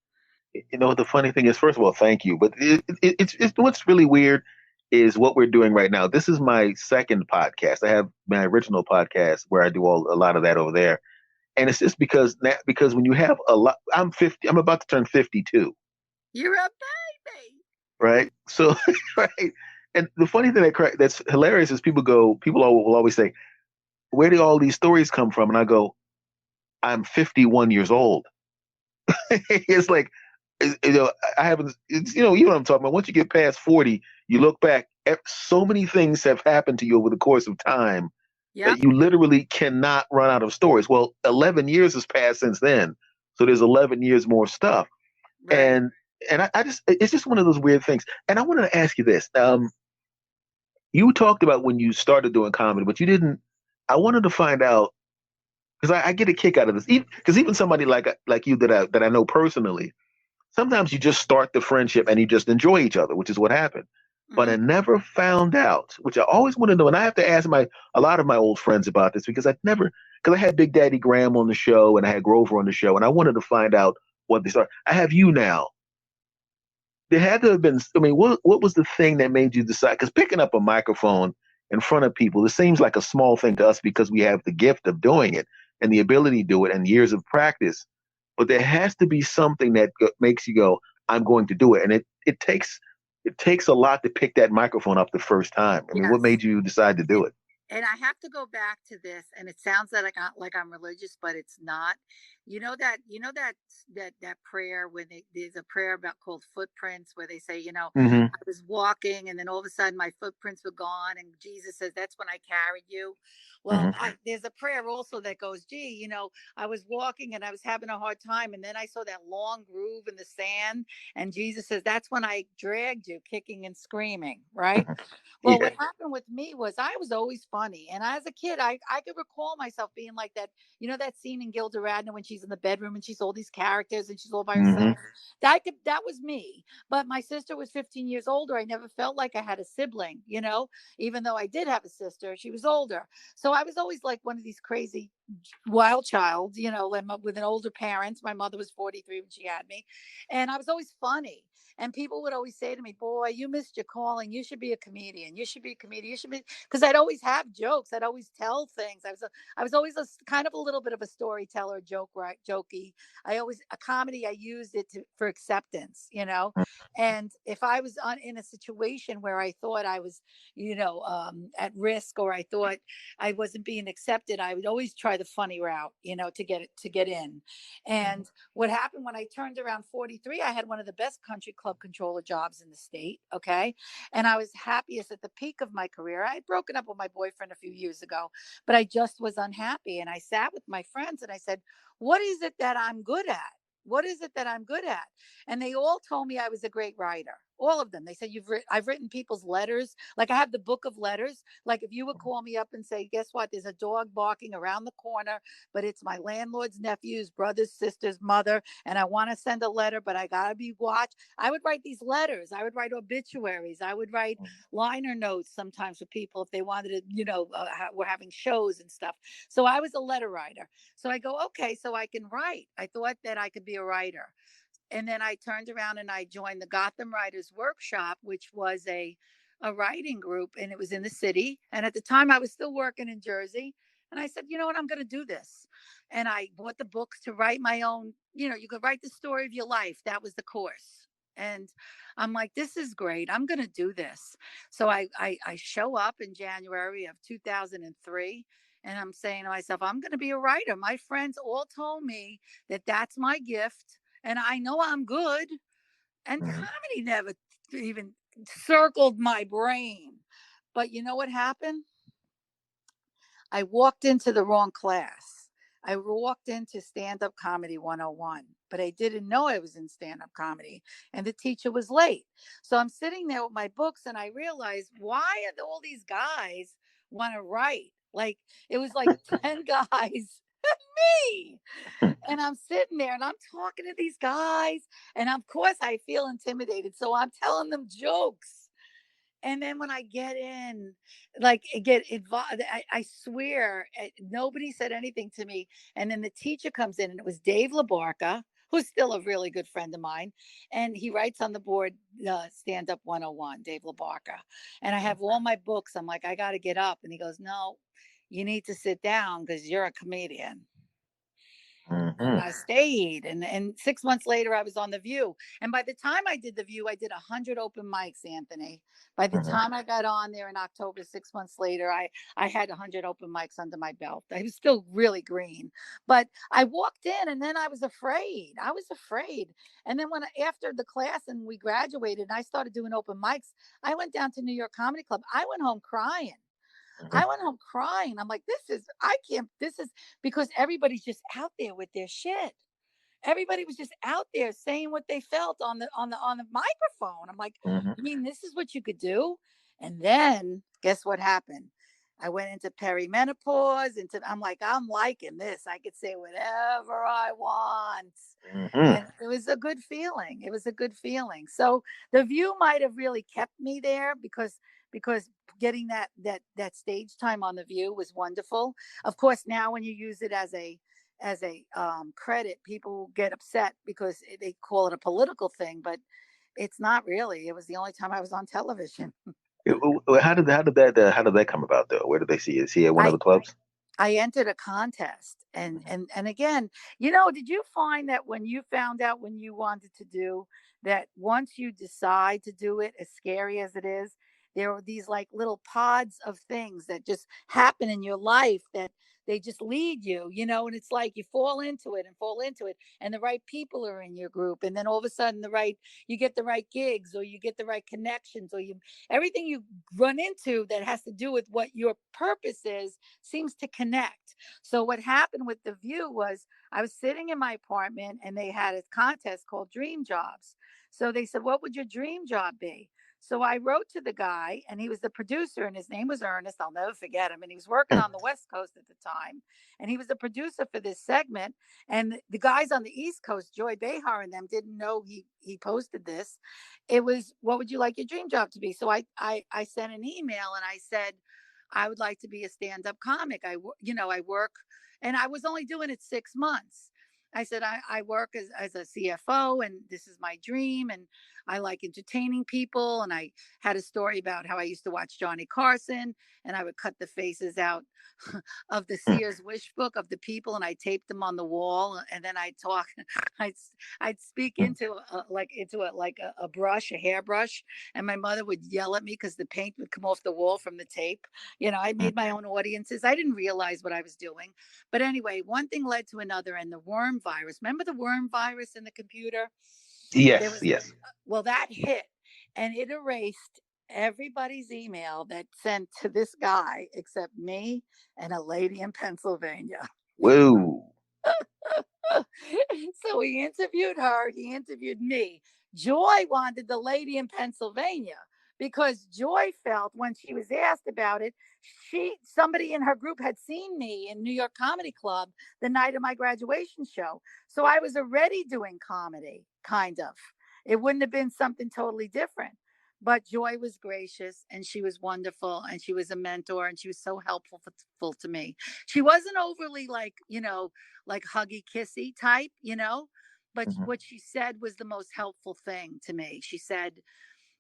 You know, the funny thing is, first of all, thank you. But it's what's really weird is what we're doing right now. This is my second podcast. I have my original podcast where I do a lot of that over there, and it's just because when you have a lot, I'm 50. I'm about to turn 52, You're a baby. right? So, right. And the funny thing that's hilarious is people will always say, "Where do all these stories come from?" And I go, "I'm 51 years old." It's like, you know, I haven't, it's, you know what I'm talking about. Once you get past 40, you look back, so many things have happened to you over the course of time that Yep. you literally cannot run out of stories. Well, 11 years has passed since then. So there's 11 years more stuff. Right. And, I just, it's just one of those weird things. And I wanted to ask you this. You talked about when you started doing comedy, but you didn't, I wanted to find out, because I get a kick out of this, because even somebody like you that I know personally, sometimes you just start the friendship and you just enjoy each other, which is what happened. But I Hmm. never found out, which I always want to know, and I have to ask a lot of my old friends about this because I had Big Daddy Graham on the show and I had Grover on the show, and I wanted to find out what they started. I have you now. There had to have been. I mean, what was the thing that made you decide? Because picking up a microphone in front of people, it seems like a small thing to us because we have the gift of doing it and the ability to do it and years of practice. But there has to be something that makes you go, "I'm going to do it," and it takes a lot to pick that microphone up the first time. I mean, what Yes. made you decide to do it? And I have to go back to this, and it sounds like I'm religious, but it's not. That prayer when there's a prayer about called footprints, where they say, Mm-hmm. I was walking, and then all of a sudden my footprints were gone, and Jesus says, "That's when I carried you." Well, Mm-hmm. there's a prayer also that goes, "Gee, I was walking and I was having a hard time, and then I saw that long groove in the sand, and Jesus says, that's when I dragged you, kicking and screaming." Right? Mm-hmm. Well, Yeah. what happened with me was I was always funny. And as a kid, I could recall myself being like that. You know that scene in Gilda Radner when she's in the bedroom and she's all these characters and she's all by Mm-hmm. herself? That was me. But my sister was 15 years older. I never felt like I had a sibling, even though I did have a sister, she was older. So I was always like one of these crazy wild child, with an older parents. My mother was 43 when she had me. And I was always funny. And people would always say to me, "Boy, you missed your calling. You should be a comedian. You should be a comedian. You should be," because I'd always have jokes. I'd always tell things. I was always kind of a little bit of a storyteller, jokey. I always a comedy. I used it for acceptance, And if I was in a situation where I thought I was, at risk, or I thought I wasn't being accepted, I would always try the funny route, to get in. And what happened when I turned around 43, I had one of the best country club controller jobs in the state. Okay. And I was happiest at the peak of my career. I had broken up with my boyfriend a few years ago, but I just was unhappy. And I sat with my friends and I said, "What is it that I'm good at? What is it that I'm good at?" And they all told me I was a great writer. All of them. They said, I've written people's letters. Like I have the book of letters. Like if you would call me up and say, "Guess what? There's a dog barking around the corner, but it's my landlord's nephew's brother's sister's mother, and I want to send a letter, but I gotta be watched." I would write these letters. I would write obituaries. I would write liner notes sometimes for people if they wanted to, we're having shows and stuff. So I was a letter writer. So I go, okay, so I can write. I thought that I could be a writer. And then I turned around and I joined the Gotham Writers Workshop, which was a writing group, and it was in the city. And at the time, I was still working in Jersey. And I said, "You know what? I'm going to do this." And I bought the books to write my own. You could write the story of your life. That was the course. And I'm like, "This is great. I'm going to do this." So I show up in January of 2003, and I'm saying to myself, "I'm going to be a writer." My friends all told me that that's my gift, and I know I'm good. And Mm-hmm. comedy never even circled my brain. But you know what happened? I walked into the wrong class. I walked into stand up comedy 101, but I didn't know I was in stand up comedy, and the teacher was late. So I'm sitting there with my books, and I realized, why are all these guys want to write? Like it was like 10 guys Me. And I'm sitting there and I'm talking to these guys. And of course, I feel intimidated. So I'm telling them jokes. And then when I get in, like get involved, I swear nobody said anything to me. And then the teacher comes in, and it was Dave LaBarca, who's still a really good friend of mine. And he writes on the board, Stand Up 101, Dave LaBarca. And I have all my books. I'm like, I got to get up. And he goes, No, you need to sit down because you're a comedian. And Mm-hmm. I stayed. And 6 months later, I was on The View. And by the time I did The View, I did 100 open mics, Anthony. By the Mm-hmm. time I got on there in October, 6 months later, I had 100 open mics under my belt. I was still really green. But I walked in and then I was afraid. I was afraid. And then after the class and we graduated and I started doing open mics, I went down to New York Comedy Club. I went home crying. I went home crying. I'm like, I can't, this is because everybody's just out there with their shit. Everybody was just out there saying what they felt on the microphone. I'm like, Mm-hmm. you mean this is what you could do? And then guess what happened? I went into perimenopause. I'm like, I'm liking this. I could say whatever I want. Mm-hmm. And it was a good feeling. It was a good feeling. So the View might have really kept me there because getting that stage time on the View was wonderful. Of course, now when you use it as a credit, people get upset because they call it a political thing, but it's not really. It was the only time I was on television. How did that come about though? Where did they see you? Is he at one of I the clubs? I entered a contest, and Mhm. and again, did you find that when you found out when you wanted to do that, once you decide to do it, as scary as it is, there are these like little pods of things that just happen in your life that they just lead and it's like you fall into it and fall into it, and the right people are in your group, and then all of a sudden you get the right gigs, or you get the right connections, or you everything you run into that has to do with what your purpose is seems to connect. So what happened with The View was I was sitting in my apartment and they had a contest called Dream Jobs. So they said, "What would your dream job be?" So I wrote to the guy, and he was the producer, and his name was Ernest. I'll never forget him. And he was working on the West Coast at the time. And he was the producer for this segment. And the guys on the East Coast, Joy Behar and them, didn't know he posted this. It was, "What would you like your dream job to be?" So I sent an email and I said, I would like to be a stand-up comic. I work, and I was only doing it 6 months. I said, I work as a CFO, and this is my dream. And I like entertaining people. And I had a story about how I used to watch Johnny Carson, and I would cut the faces out of the Sears wish book of the people, and I taped them on the wall. And then I'd talk, I'd, I'd speak into a brush, a hairbrush. And my mother would yell at me because the paint would come off the wall from the tape. I made my own audiences. I didn't realize what I was doing. But anyway, one thing led to another, and the worm virus. Remember the worm virus in the computer? There Yes, was, yes. well, that hit, and it erased everybody's email that sent to this guy except me and a lady in Pennsylvania. Whoa. So he interviewed her, he interviewed me. Joy wanted the lady in Pennsylvania because Joy felt when she was asked about it, somebody in her group had seen me in New York Comedy Club the night of my graduation show. So I was already doing comedy, kind of. It wouldn't have been something totally different. But Joy was gracious, and she was wonderful, and she was a mentor, and she was so helpful to me. She wasn't overly like huggy kissy type. But Mhm. what she said was the most helpful thing to me. She said,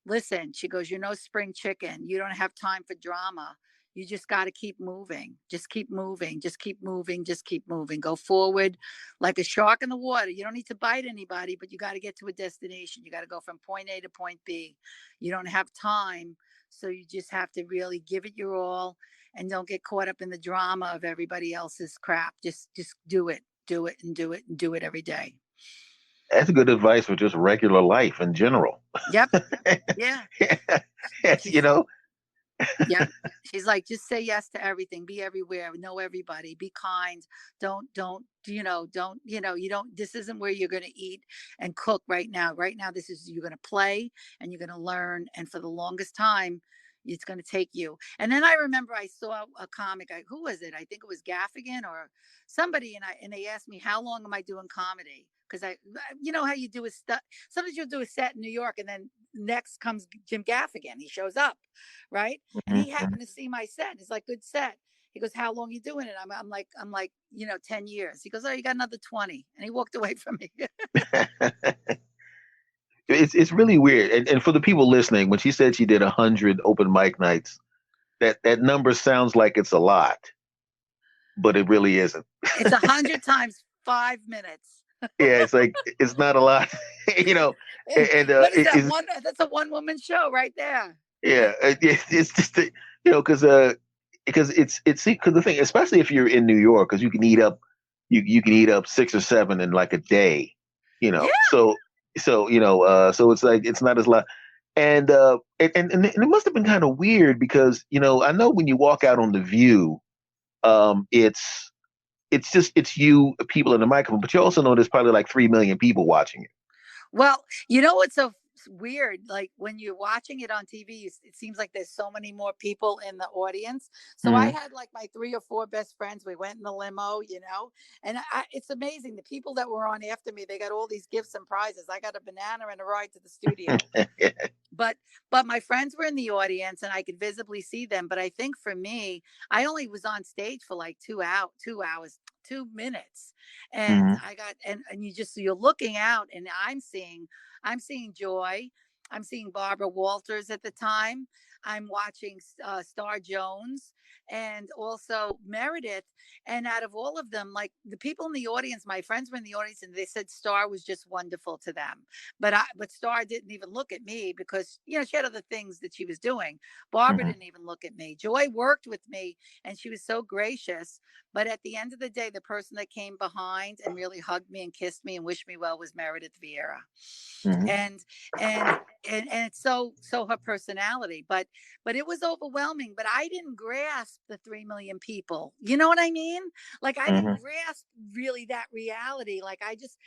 "Listen," she goes, "you're no spring chicken. You don't have time for drama. You just got to keep moving. Just keep moving. Just keep moving. Just keep moving. Go forward like a shark in the water. You don't need to bite anybody, but you got to get to a destination. You got to go from point A to point B. You don't have time. So you just have to really give it your all, and don't get caught up in the drama of everybody else's crap. Just do it. Do it and do it and do it every day." That's good advice for just regular life in general. Yep. Yeah. Yes, She's Yep. She's like, just say yes to everything. Be everywhere. Know everybody. Be kind. You don't, this isn't where you're going to eat and cook right now. Right now, this is, you're going to play and you're going to learn. And for the longest time, It's going to take you. And then I remember I saw a comic. Who was it? I think it was Gaffigan or somebody. And they asked me, how long am I doing comedy? Because you know how you do a stuff. Sometimes you'll do a set in New York, and then next comes Jim Gaffigan. He shows up, right? And he Mhm. happened to see my set. He's like, good set. He goes, how long you doing it? I'm like, 10 years. He goes, oh, you got another 20. And he walked away from me. It's really weird. And for the people listening, when she said she did 100 open mic nights, that number sounds like it's a lot, but it really isn't. It's 100 times 5 minutes. Yeah, it's like it's not a lot, you know. And What is that one? That's a one woman show right there. yeah, it's just because because the thing, especially if you're in New York, because you can eat up 6 or 7 in like a day, you Yeah. know. So it's like it's not as lot. And it must have been kind of weird because I know when you walk out on the View, it's you people in the microphone, but you also know there's probably like 3 million people watching it. Well, you know what's so weird? Like when you're watching it on TV, it seems like there's so many more people in the audience. So I Hmm. had like my 3 or 4 best friends. We went in the limo, and it's amazing. The people that were on after me, they got all these gifts and prizes. I got a banana and a ride to the studio. but but my friends were in the audience and I could visibly see them. But I think for me, I only was on stage for like 2 hours, 2 minutes. And Hmm. I got and you're looking out and I'm seeing Joy. I'm seeing Barbara Walters at the time. I'm watching Star Jones and also Meredith. And out of all of them, like the people in the audience, my friends were in the audience and they said Star was just wonderful to them. But Star didn't even look at me because she had other things that she was doing. Barbara Hmm. didn't even look at me. Joy worked with me and she was so gracious. But at the end of the day, the person that came behind and really hugged me and kissed me and wished me well was Meredith Vieira. Hmm. And and and it's so her personality. But it was overwhelming. But I didn't grasp the 3 million people. You know what I mean? Like I didn't Hmm. grasp really that reality. Like I just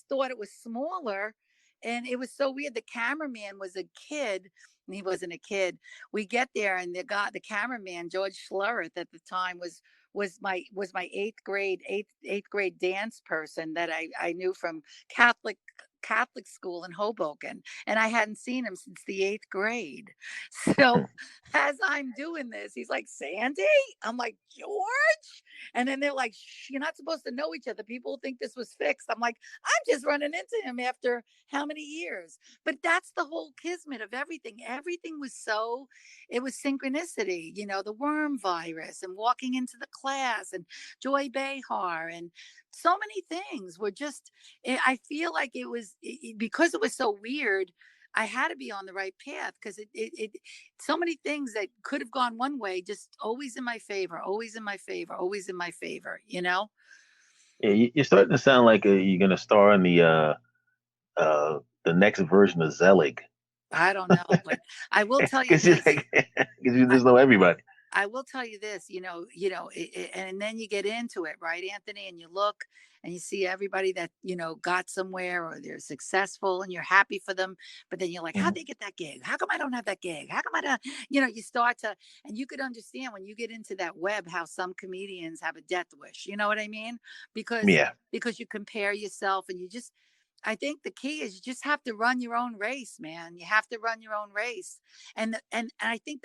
thought it was smaller. And it was so weird. The cameraman was a kid, and he wasn't a kid. We get there, and the cameraman George Schlereth at the time was my eighth grade dance person that I knew from Catholic school in Hoboken, and I hadn't seen him since the 8th grade. So as I'm doing this, he's like, Sandy? I'm like, George? And then they're like, Shh, you're not supposed to know each other. People think this was fixed. I'm like, I'm just running into him after how many years? But that's the whole kismet of everything. Everything it was synchronicity, the worm virus and walking into the class and Joy Behar and so many things were just, I feel like because it was so weird. I had to be on the right path because so many things that could have gone one way, just always in my favor, always in my favor, always in my favor. Yeah, you're starting to sound like you're gonna star in the next version of Zelig I don't know, but I will tell you because you this. like because you I, just know everybody. I will tell you this, and then you get into it, right, Anthony? And you look and you see everybody that, got somewhere or they're successful and you're happy for them. But then you're like, how'd Mhm. they get that gig? How come I don't have that gig? How come I don't, you start to, and you could understand when you get into that web, how some comedians have a death wish. You know what I mean? Because, Yeah. because you compare yourself and I think the key is you just have to run your own race, man. You have to run your own race. And I think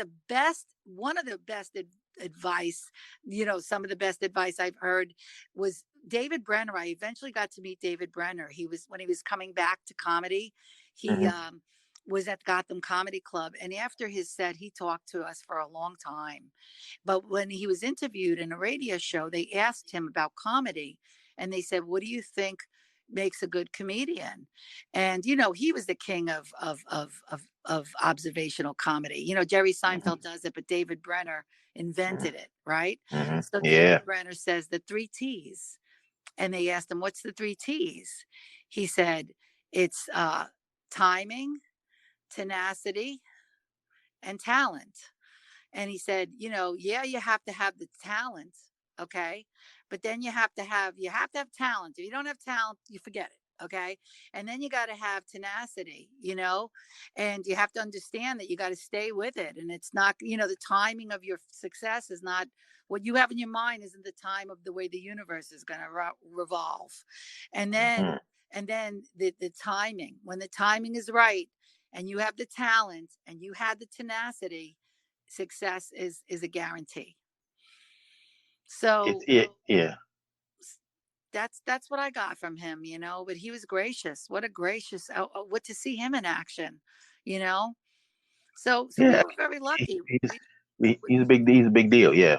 one of the best advice, some of the best advice I've heard was David Brenner. I eventually got to meet David Brenner. When he was coming back to comedy, he Hmm. was at Gotham Comedy Club. And after his set, he talked to us for a long time. But when he was interviewed in a radio show, they asked him about comedy. And they said, what do you think makes a good comedian? And he was the king of observational comedy. Jerry Hmm. Seinfeld does it, but David Brenner invented it, right? Hmm. So Yeah. David Brenner says the 3 T's. And they asked him, what's the 3 T's? He said, it's timing, tenacity, and talent. And he said, yeah, you have to have the talent, okay? But then you have to have talent. If you don't have talent, you forget it. Okay. And then you got to have tenacity, and you have to understand that you got to stay with it. And it's not, the timing of your success is not what you have in your mind, isn't the time of the way the universe is going to revolve. And then, Mhm. the timing, when the timing is right and you have the talent and you had the tenacity, success is a guarantee. It's So it. Yeah. that's what I got from him, but he was gracious. What a gracious, what to see him in action, you know. So we Yeah. were very lucky. He's We, he's a big deal. Yeah.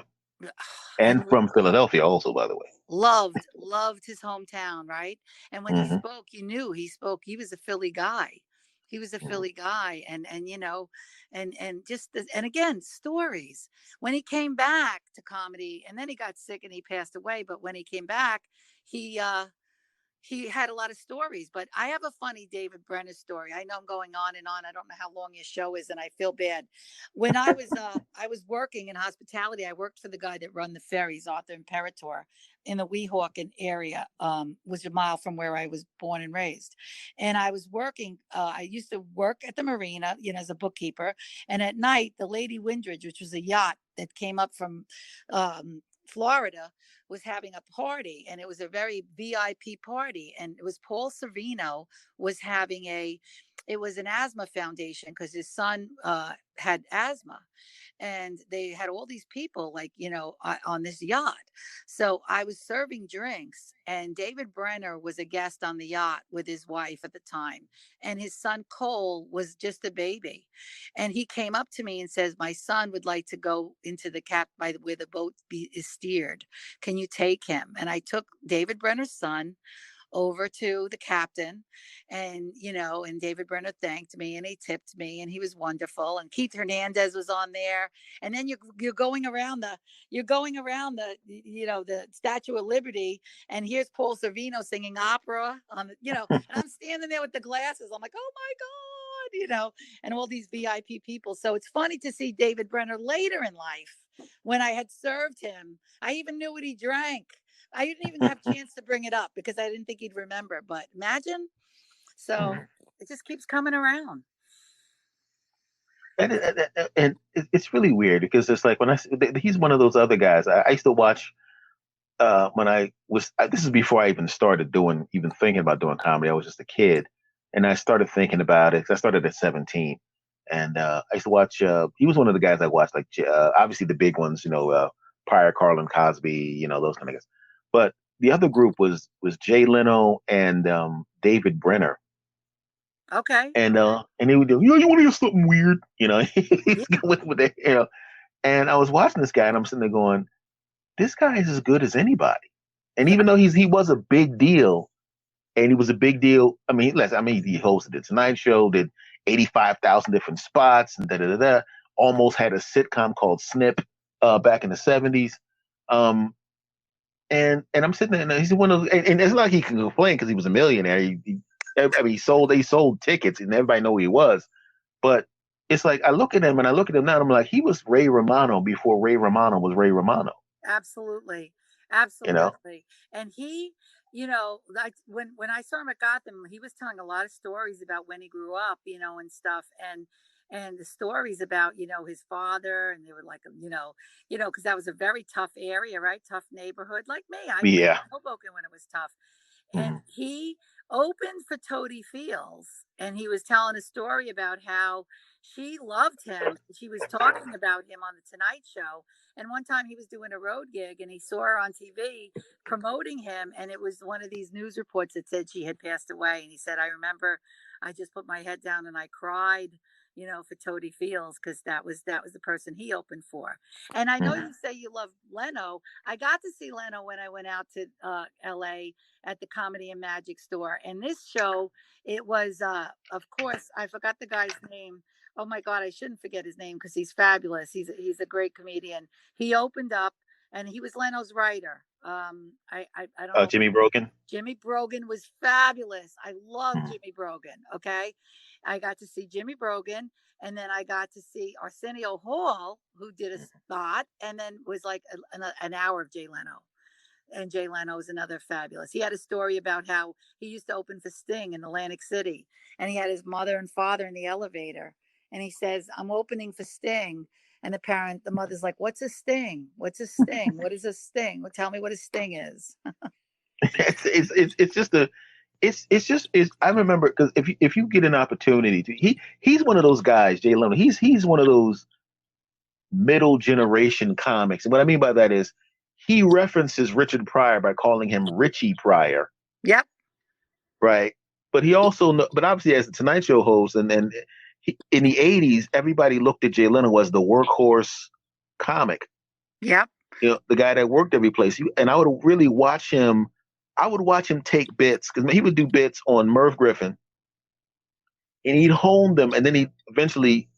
and And from Philadelphia, also, by the way. loved his hometown, right? And when he Hmm. spoke, you knew he spoke. He was a Philly guy. He was a Philly guy, and and just and again, stories. When he came back to comedy, and then he got sick and he passed away. But when he came back, he he had a lot of stories. But I have a funny David Brenner story. I know I'm going on and on. I don't know how long your show is, and I feel bad. When I was working in hospitality, I worked for the guy that run the ferries, Arthur Imperator, in the Weehawken area, was a mile from where I was born and raised. And I was working. I used to work at the marina, as a bookkeeper. And at night, the Lady Windridge, which was a yacht that came up from Florida, was having a party, and it was a very VIP party, and it was Paul Sorvino was having it was an asthma foundation because his son had asthma, and they had all these people, like, on this yacht. So I was serving drinks, and David Brenner was a guest on the yacht with his wife at the time, and his son Cole was just a baby. And he came up to me and says, my son would like to go into the cap by where the boat is steered. Can you take him? And I took David Brenner's son over to the captain, and and David Brenner thanked me and he tipped me, and he was wonderful, and Keith Hernandez was on there. And then you're going around the the Statue of Liberty, and here's Paul Sorvino singing opera on the, and I'm standing there with the glasses. I'm like, oh my god, and all these VIP people. So it's funny to see David Brenner later in life, when I had served him. I even knew what he drank. I didn't even have a chance to bring it up because I didn't think he'd remember. But imagine. So it just keeps coming around. And it's really weird because it's like he's one of those other guys. I used to watch when I was. This is before I even started even thinking about doing comedy. I was just a kid, and I started thinking about it. 'Cause I started at 17, and I used to watch. He was one of the guys I watched, like obviously the big ones, Pryor, Carlin, Cosby, those kind of guys. But the other group was Jay Leno and David Brenner. Okay. And he would do, you want to hear something weird, Yeah. he's going with it, And I was watching this guy, and I'm sitting there going, this guy is as good as anybody. And Yeah. even though he was a big deal, and he was a big deal. I mean, he hosted the Tonight Show, did 85,000 different spots, and da da da da. Almost had a sitcom called Snip back in the '70s. Um, and I'm sitting there, and he's one of those, and it's not like he can complain because he was a millionaire. I mean, he sold tickets, and everybody know who he was. But it's like I look at him, and I look at him now, and I'm like, he was Ray Romano before Ray Romano was Ray Romano. Absolutely. You know? Absolutely. And he, like when I saw him at Gotham, he was telling a lot of stories about when he grew up, and stuff. And the stories about, his father, and they were like, because that was a very tough area, right? Tough neighborhood. Like me, I lived Yeah. in Hoboken when it was tough. And Mhm. he opened for Toady Fields, and he was telling a story about how she loved him. She was talking about him on the Tonight Show. And one time he was doing a road gig, and he saw her on TV promoting him, and it was one of these news reports that said she had passed away. And he said, I remember I just put my head down and I cried, for Toady Fields, because that was the person he opened for. And I know Mhm. you say you love Leno. I got to see Leno when I went out to LA at the Comedy and Magic store. And this show, it was, of course, I forgot the guy's name. Oh my God, I shouldn't forget his name because he's fabulous. He's a great comedian. He opened up, and he was Leno's writer. I don't know. Jimmy Broken. Jimmy Brogan was fabulous. I love Mhm. Jimmy Brogan. Okay. I got to see Jimmy Brogan, and then I got to see Arsenio Hall, who did a spot, and then was like an hour of Jay Leno. And Jay Leno was another fabulous. He had a story about how he used to open for Sting in Atlantic City, and he had his mother and father in the elevator, and he says, "I'm opening for Sting." And the mother's like, "What's a sting? What's a sting? What is a sting? Well, tell me what a sting is." It's just a it's just it's I remember because if you get an opportunity to he's one of those guys, Jay Leno. He's one of those middle generation comics. And what I mean by that is he references Richard Pryor by calling him Richie Pryor, Yep. right? But he also but obviously as the Tonight Show host and in the 80s, everybody looked at Jay Leno as the workhorse comic. Yep. The guy that worked every place. And I would really watch him. I would watch him take bits because he would do bits on Merv Griffin, and he'd hone them, and then he eventually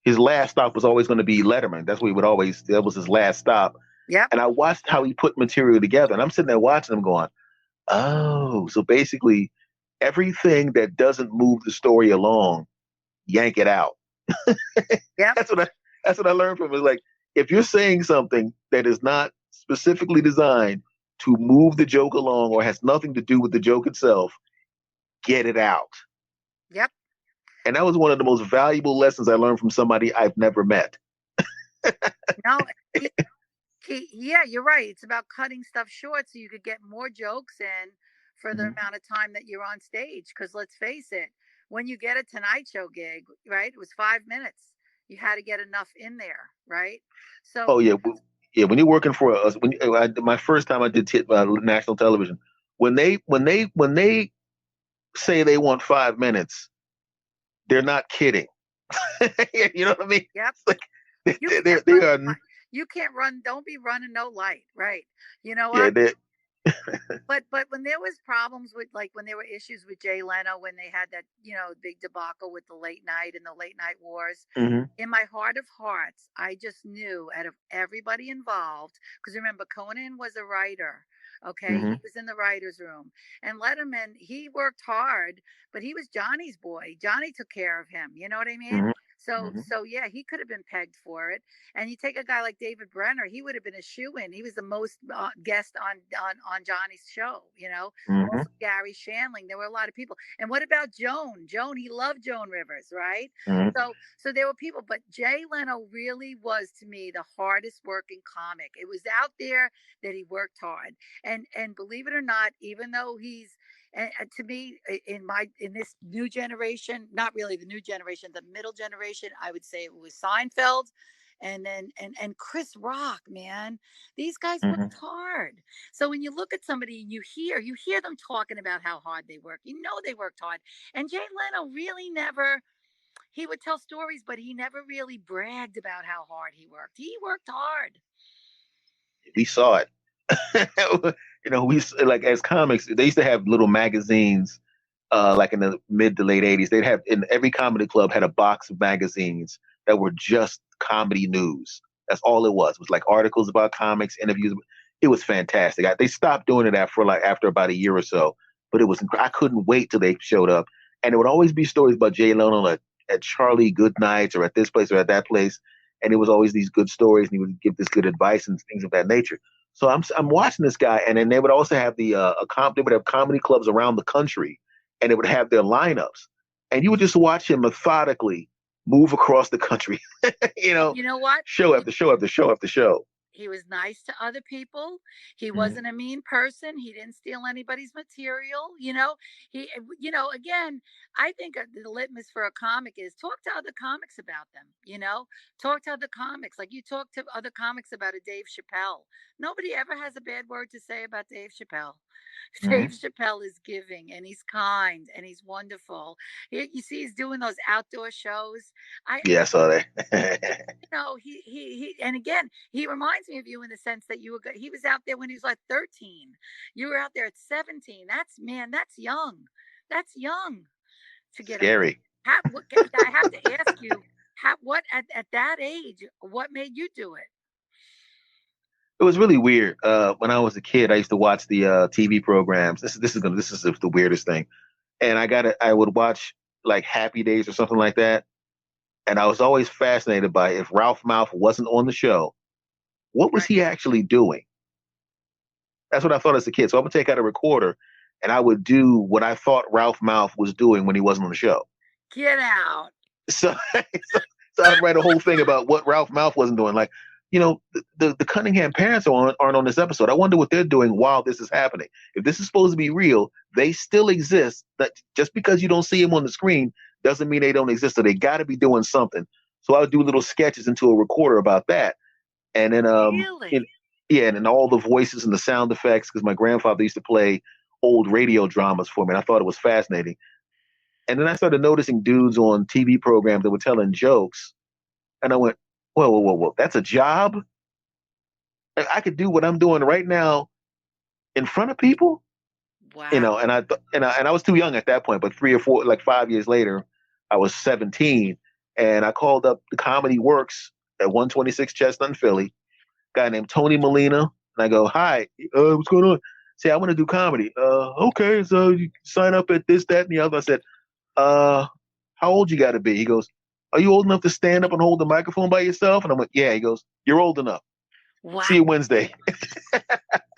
his last stop was always going to be Letterman. That's what he would always. That was his last stop. Yep. And I watched how he put material together, and I'm sitting there watching him, going, "Oh, so basically everything that doesn't move the story along, yank it out." Yep. That's what I learned from it. Like if you're saying something that is not specifically designed to move the joke along or has nothing to do with the joke itself, get it out. Yep. And that was one of the most valuable lessons I learned from somebody I've never met. No, yeah, you're right. It's about cutting stuff short so you could get more jokes in for the Mm-hmm. amount of time that you're on stage. Because let's face it, when you get a Tonight Show gig, right, it was 5 minutes. You had to get enough in there, right? So, Oh yeah, yeah. When you're working for us, my first time I did national television, when they say they want 5 minutes, they're not kidding. You know what I mean? yep, It's like you they are. you can't run. Don't be running no light, right? You know Yeah, what? they. But when there was problems with, like, when there were issues with Jay Leno, when they had that, big debacle with the late night and the late night wars, Hmm. in my heart of hearts, I just knew out of everybody involved, because remember, Conan was a writer. Okay, he Hmm. was in the writers' room, and Letterman, he worked hard, but he was Johnny's boy. Johnny took care of him. You know what I mean? Hmm. So yeah, he could have been pegged for it. And you take a guy like David Brenner, he would have been a shoe in. He was the most guest on Johnny's show. Hmm. Also Gary Shandling. There were a lot of people. And what about Joan? Joan, he loved Joan Rivers, right? Hmm. So there were people, but Jay Leno really was, to me, the hardest working comic. It was out there that he worked hard, and believe it or not, even though he's, and to me, in this new generation, not really the new generation, the middle generation, I would say it was Seinfeld, and then and Chris Rock, man. These guys Hmm. worked hard. So when you look at somebody and you hear them talking about how hard they work, they worked hard. And Jay Leno really never, he would tell stories, but he never really bragged about how hard he worked. He worked hard. We saw it. We like as comics, they used to have little magazines like in the mid to late 80s. They'd have in every comedy club had a box of magazines that were just comedy news. That's all it was. It was like articles about comics, interviews. It was fantastic. They stopped doing it after about a year or so, but it was I couldn't wait till they showed up, and it would always be stories about Jay Leno at Charlie Goodnights or at this place or at that place, and it was always these good stories, and he would give this good advice and things of that nature. So I'm watching this guy, and then they would also have they would have comedy clubs around the country, and it would have their lineups, and you would just watch him methodically move across the country, You know what? show after show after show after show. He was nice to other people. He Mm-hmm. wasn't a mean person. He didn't steal anybody's material. He, again, I think the litmus for a comic is talk to other comics about them. Talk to other comics. Like you talk to other comics about a Dave Chappelle. Nobody ever has a bad word to say about Dave Chappelle. Mm-hmm. Dave Chappelle is giving, and he's kind, and he's wonderful. You see, he's doing those outdoor shows. Yeah, I saw that. And again, he reminds me of you in the sense that he was out there when he was like 13. You were out there at 17. That's young. That's young to get out. Scary. I have to ask you, what at that age, what made you do it? It was really weird. When I was a kid, I used to watch the TV programs. This is the weirdest thing. And I would watch like Happy Days or something like that. And I was always fascinated by if Ralph Mouth wasn't on the show, what was Right. he actually doing? That's what I thought as a kid. So I'm gonna take out a recorder and I would do what I thought Ralph Mouth was doing when he wasn't on the show. Get out. So, so, so I'd write a whole thing about what Ralph Mouth wasn't doing. Like, the Cunningham parents aren't on this episode. I wonder what they're doing while this is happening. If this is supposed to be real, they still exist. That just because you don't see them on the screen doesn't mean they don't exist. So they got to be doing something. So I would do little sketches into a recorder about that, and then Really? yeah, and then all the voices and the sound effects because my grandfather used to play old radio dramas for me. And I thought it was fascinating. And then I started noticing dudes on TV programs that were telling jokes, and I went, whoa, whoa, whoa, whoa, that's a job. I could do what I'm doing right now in front of people, Wow. And I was too young at that point, but 3 or 4, like 5 years later, I was 17, and I called up the Comedy Works at 126 Chestnut in Philly, guy named Tony Molina, and I go, hi, what's going on? Say, I want to do comedy. Okay, so you sign up at this, that, and the other. I said, uh, how old you got to be? He goes, are you old enough to stand up and hold the microphone by yourself? And I'm like, yeah. He goes, you're old enough. Wow. See you Wednesday.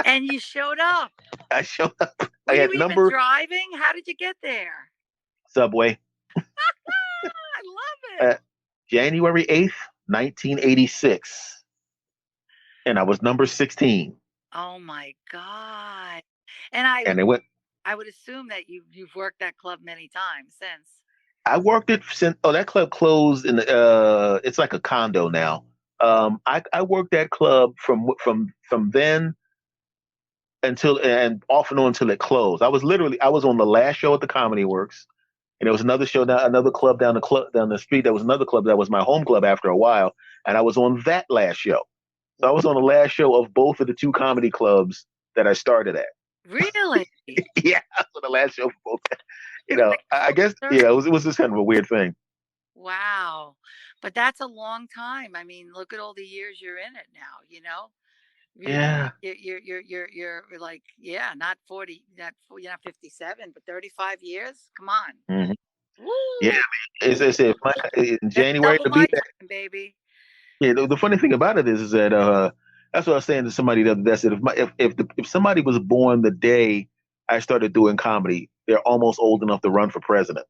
And you showed up. I showed up. Were I you had even number driving? How did you get there? Subway. I love it. uh, January 8th, 1986. And I was number 16. Oh my God. And I And would they went, I would assume that you've worked that club many times since. I worked it since, oh, that club closed it's like a condo now. I worked that club from then until, and off and on until it closed. I was on the last show at the Comedy Works, and there was another show down, another club down the street. There was another club that was my home club after a while, and I was on that last show. So I was on the last show of both of the two comedy clubs that I started at. Really? Yeah, I was on the last show for both. Like I full guess circle. yeah, it was just kind of a weird thing. Wow. But that's a long time. I mean, look at all the years you're in it now, Really, Yeah. you're like, yeah, not 40, you're not 57, but 35 years. Come on. Hmm. Yeah, Woo! as I said, in That's January double to be my there. time, baby. Yeah, the funny thing about it is that that's what I was saying to somebody the other day. I said if somebody was born the day I started doing comedy, they're almost old enough to run for president.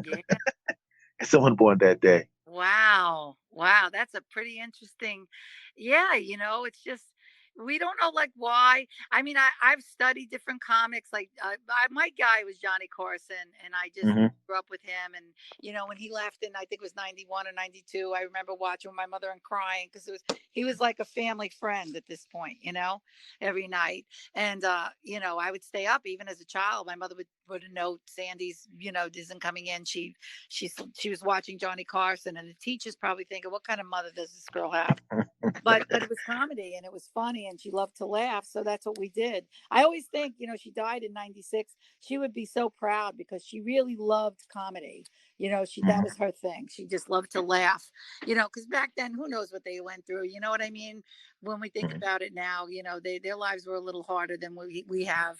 Yeah. Someone born that day. Wow. Wow, that's a pretty interesting. Yeah, it's just we don't know like why. I mean, I've studied different comics. Like my guy was Johnny Carson, and I just Hmm. grew up with him. And when he left in I think it was 91 or 92, I remember watching with my mother and crying because he was like a family friend at this point. Every night. And I would stay up even as a child. My mother would note Sandy's isn't coming in. She was watching Johnny Carson, and the teachers probably thinking, "What kind of mother does this girl have?" But it was comedy and it was funny and she loved to laugh, so that's what we did. I always think, she died in 96. She would be so proud because she really loved comedy. That was Hmm. her thing. She just loved to laugh. Because back then, who knows what they went through? You know what I mean? When we think about it now, their lives were a little harder than we have.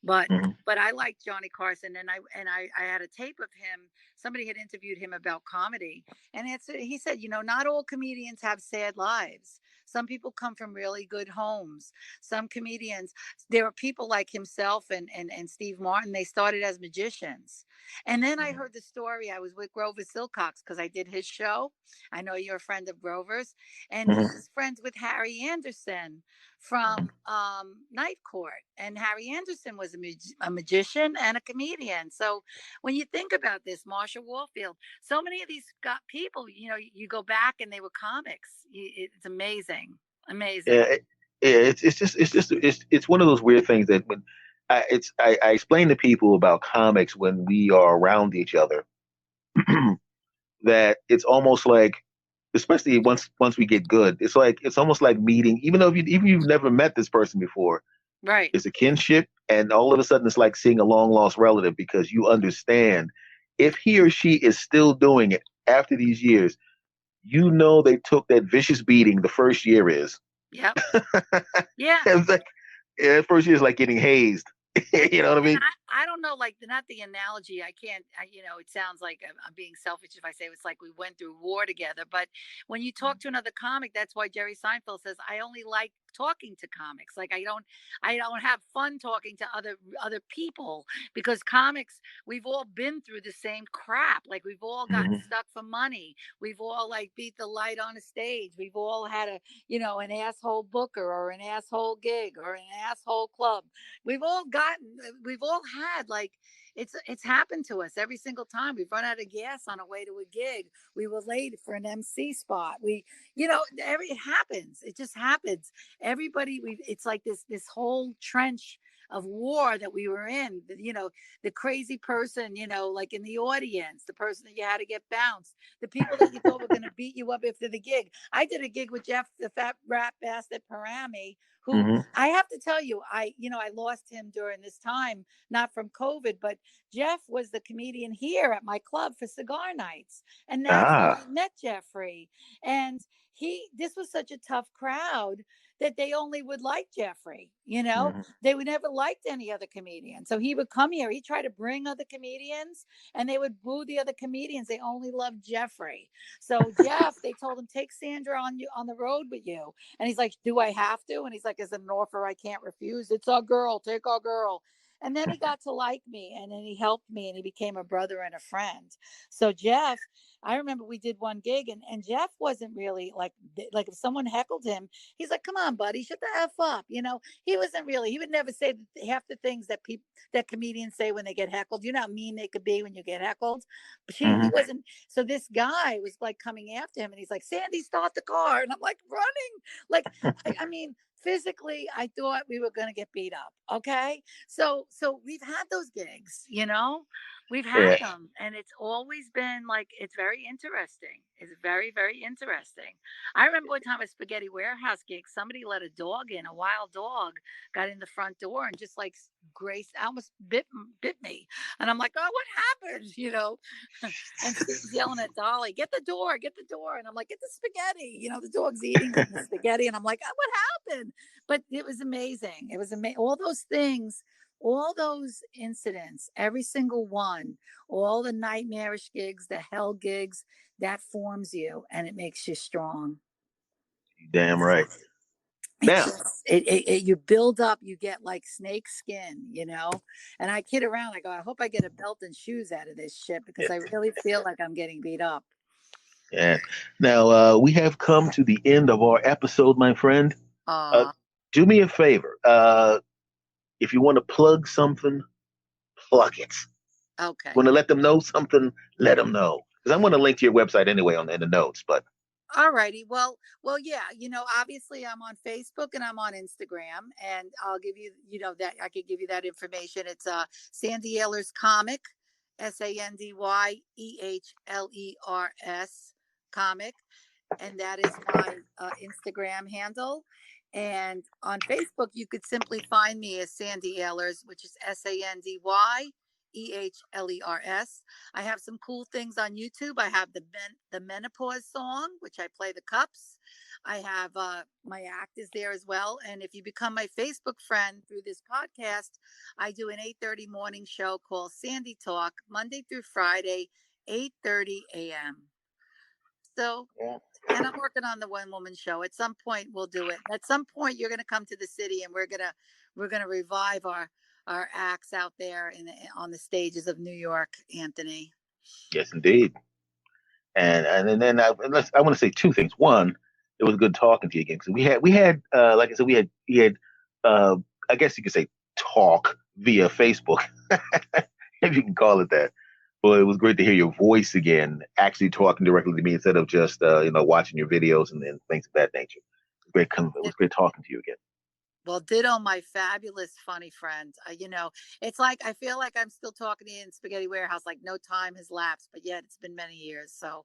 But Hmm. but I liked Johnny Carson, and I had a tape of him. Somebody had interviewed him about comedy, and he said, not all comedians have sad lives. Some people come from really good homes. Some comedians, there are people like himself and Steve Martin. They started as magicians. And then I heard the story. I was with Grover Silcox because I did his show. I know you're a friend of Grover's. And Hmm. he's friends with Harry Anderson from Night Court. And Harry Anderson was a magician and a comedian. So when you think about this, Marsha Warfield, so many of these people, you go back and they were comics. It's amazing, amazing. Yeah, it's one of those weird things that when I explain to people about comics when we are around each other that it's almost like, especially once we get good, it's almost like meeting, even though even if you've never met this person before, Right. it's a kinship, and all of a sudden it's like seeing a long lost relative because you understand if he or she is still doing it after these years, they took that vicious beating the first year is. Yep. Yeah. It's like, yeah, first year is like getting hazed. And You know what I and mean? I don't know, like not the analogy. I can't. It sounds like I'm being selfish if I say it's like we went through war together. But when you talk to another comic, that's why Jerry Seinfeld says, "I only like talking to comics. Like I don't have fun talking to other people, because comics, we've all been through the same crap. Like we've all gotten Hmm. stuck for money. We've all like beat the light on a stage. We've all had an asshole booker or an asshole gig or an asshole club. We've all had like it's happened to us every single time. We've run out of gas on our way to a gig. We were late for an MC spot. It happens. It just happens. Everybody, it's like this whole trench of war that we were in. The crazy person, like in the audience, the person that you had to get bounced, the people that you thought were going to beat you up after the gig. I did a gig with Jeff, the fat rap bastard Parami, who Hmm. I have to tell you, I lost him during this time, not from COVID, but Jeff was the comedian here at my club for cigar nights. And that's how I Ah. met Jeffrey. And this was such a tough crowd that they only would like Jeffrey, Hmm. they would never liked any other comedian. So he would come here, he'd try to bring other comedians, and they would boo the other comedians. They only loved Jeffrey. So Jeff, they told him, take Sandra on the road with you. And he's like, do I have to? And he's like, is it an offer I can't refuse? It's our girl, take our girl. And then he got to like me, and then he helped me, and he became a brother and a friend. So Jeff, I remember we did one gig, and Jeff wasn't really like if someone heckled him, he's like, come on, buddy, shut the F up. He wasn't really, he would never say half the things that comedians say when they get heckled. You know how mean they could be when you get heckled. But he Hmm. wasn't. So this guy was like coming after him, and he's like, Sandy, start the car. And I'm like running. Like, I mean, physically, I thought we were going to get beat up. Okay. So we've had those gigs, we've had Yeah. them, and it's always been like, it's very interesting. It's very, very interesting. I remember one time a spaghetti warehouse gig, somebody let a dog in, a wild dog got in the front door and just like Grace almost bit me. And I'm like, oh, what happened? And Steve's yelling at Dolly, get the door, get the door. And I'm like, get the spaghetti. The dog's eating the spaghetti. And I'm like, oh, what happened? But it was amazing. It was amazing. All those things, all those incidents, every single one, all the nightmarish gigs, the hell gigs, that forms you and it makes you strong. Damn right. It's Now. just you build up, you get like snake skin. And I kid around, I go, I hope I get a belt and shoes out of this shit, because I really feel like I'm getting beat up. Yeah. Now, we have come to the end of our episode, my friend. Uh, uh do me a favor. If you want to plug something, plug it. okay. Want to let them know something, let them know. Because I'm going to link to your website anyway in the notes. But All righty. Well, yeah. Obviously, I'm on Facebook and I'm on Instagram, and I'll give you, that I could give you that information. It's Sandy Ehlers Comic, SandyEhlers Comic, and that is my Instagram handle. And on Facebook, you could simply find me as Sandy Ehlers, which is SandyEhlers. I have some cool things on YouTube. I have the menopause song, which I play the cups. I have my act is there as well. And if you become my Facebook friend through this podcast, I do an 8:30 morning show called Sandy Talk, Monday through Friday, 8:30 a.m. So, yeah. and I'm working on the one woman show. At some point we'll do it. At some point you're going to come to the city, and we're going to revive our acts out there on the stages of New York, Anthony. Yes, indeed. And then I want to say two things. One, it was good talking to you again because we had like I said we had uh, I guess you could say talk via Facebook if you can call it that. But it was great to hear your voice again, actually talking directly to me instead of just watching your videos and things of that nature. It was great talking to you again. Well, ditto, my fabulous funny friend. It's like I feel like I'm still talking to you in Spaghetti Warehouse, like no time has lapsed, but yet it's been many years. You're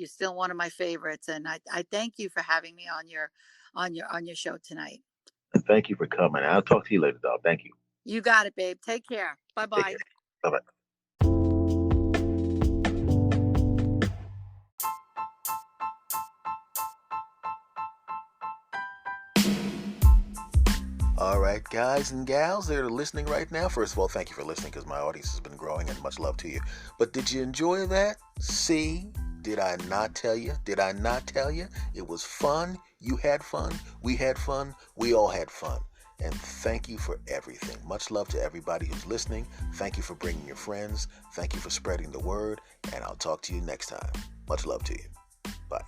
still one of my favorites, and I thank you for having me on your show tonight. And thank you for coming. I'll talk to you later, dog. Thank you. You got it, babe. Take care. Bye Take bye. care. Bye bye. All right, guys and gals that are listening right now. First of all, thank you for listening because my audience has been growing and much love to you. But did you enjoy that? See, Did I not tell you? Did I not tell you? It was fun. You had fun. We had fun. We all had fun. And thank you for everything. Much love to everybody who's listening. Thank you for bringing your friends. Thank you for spreading the word. And I'll talk to you next time. Much love to you. Bye.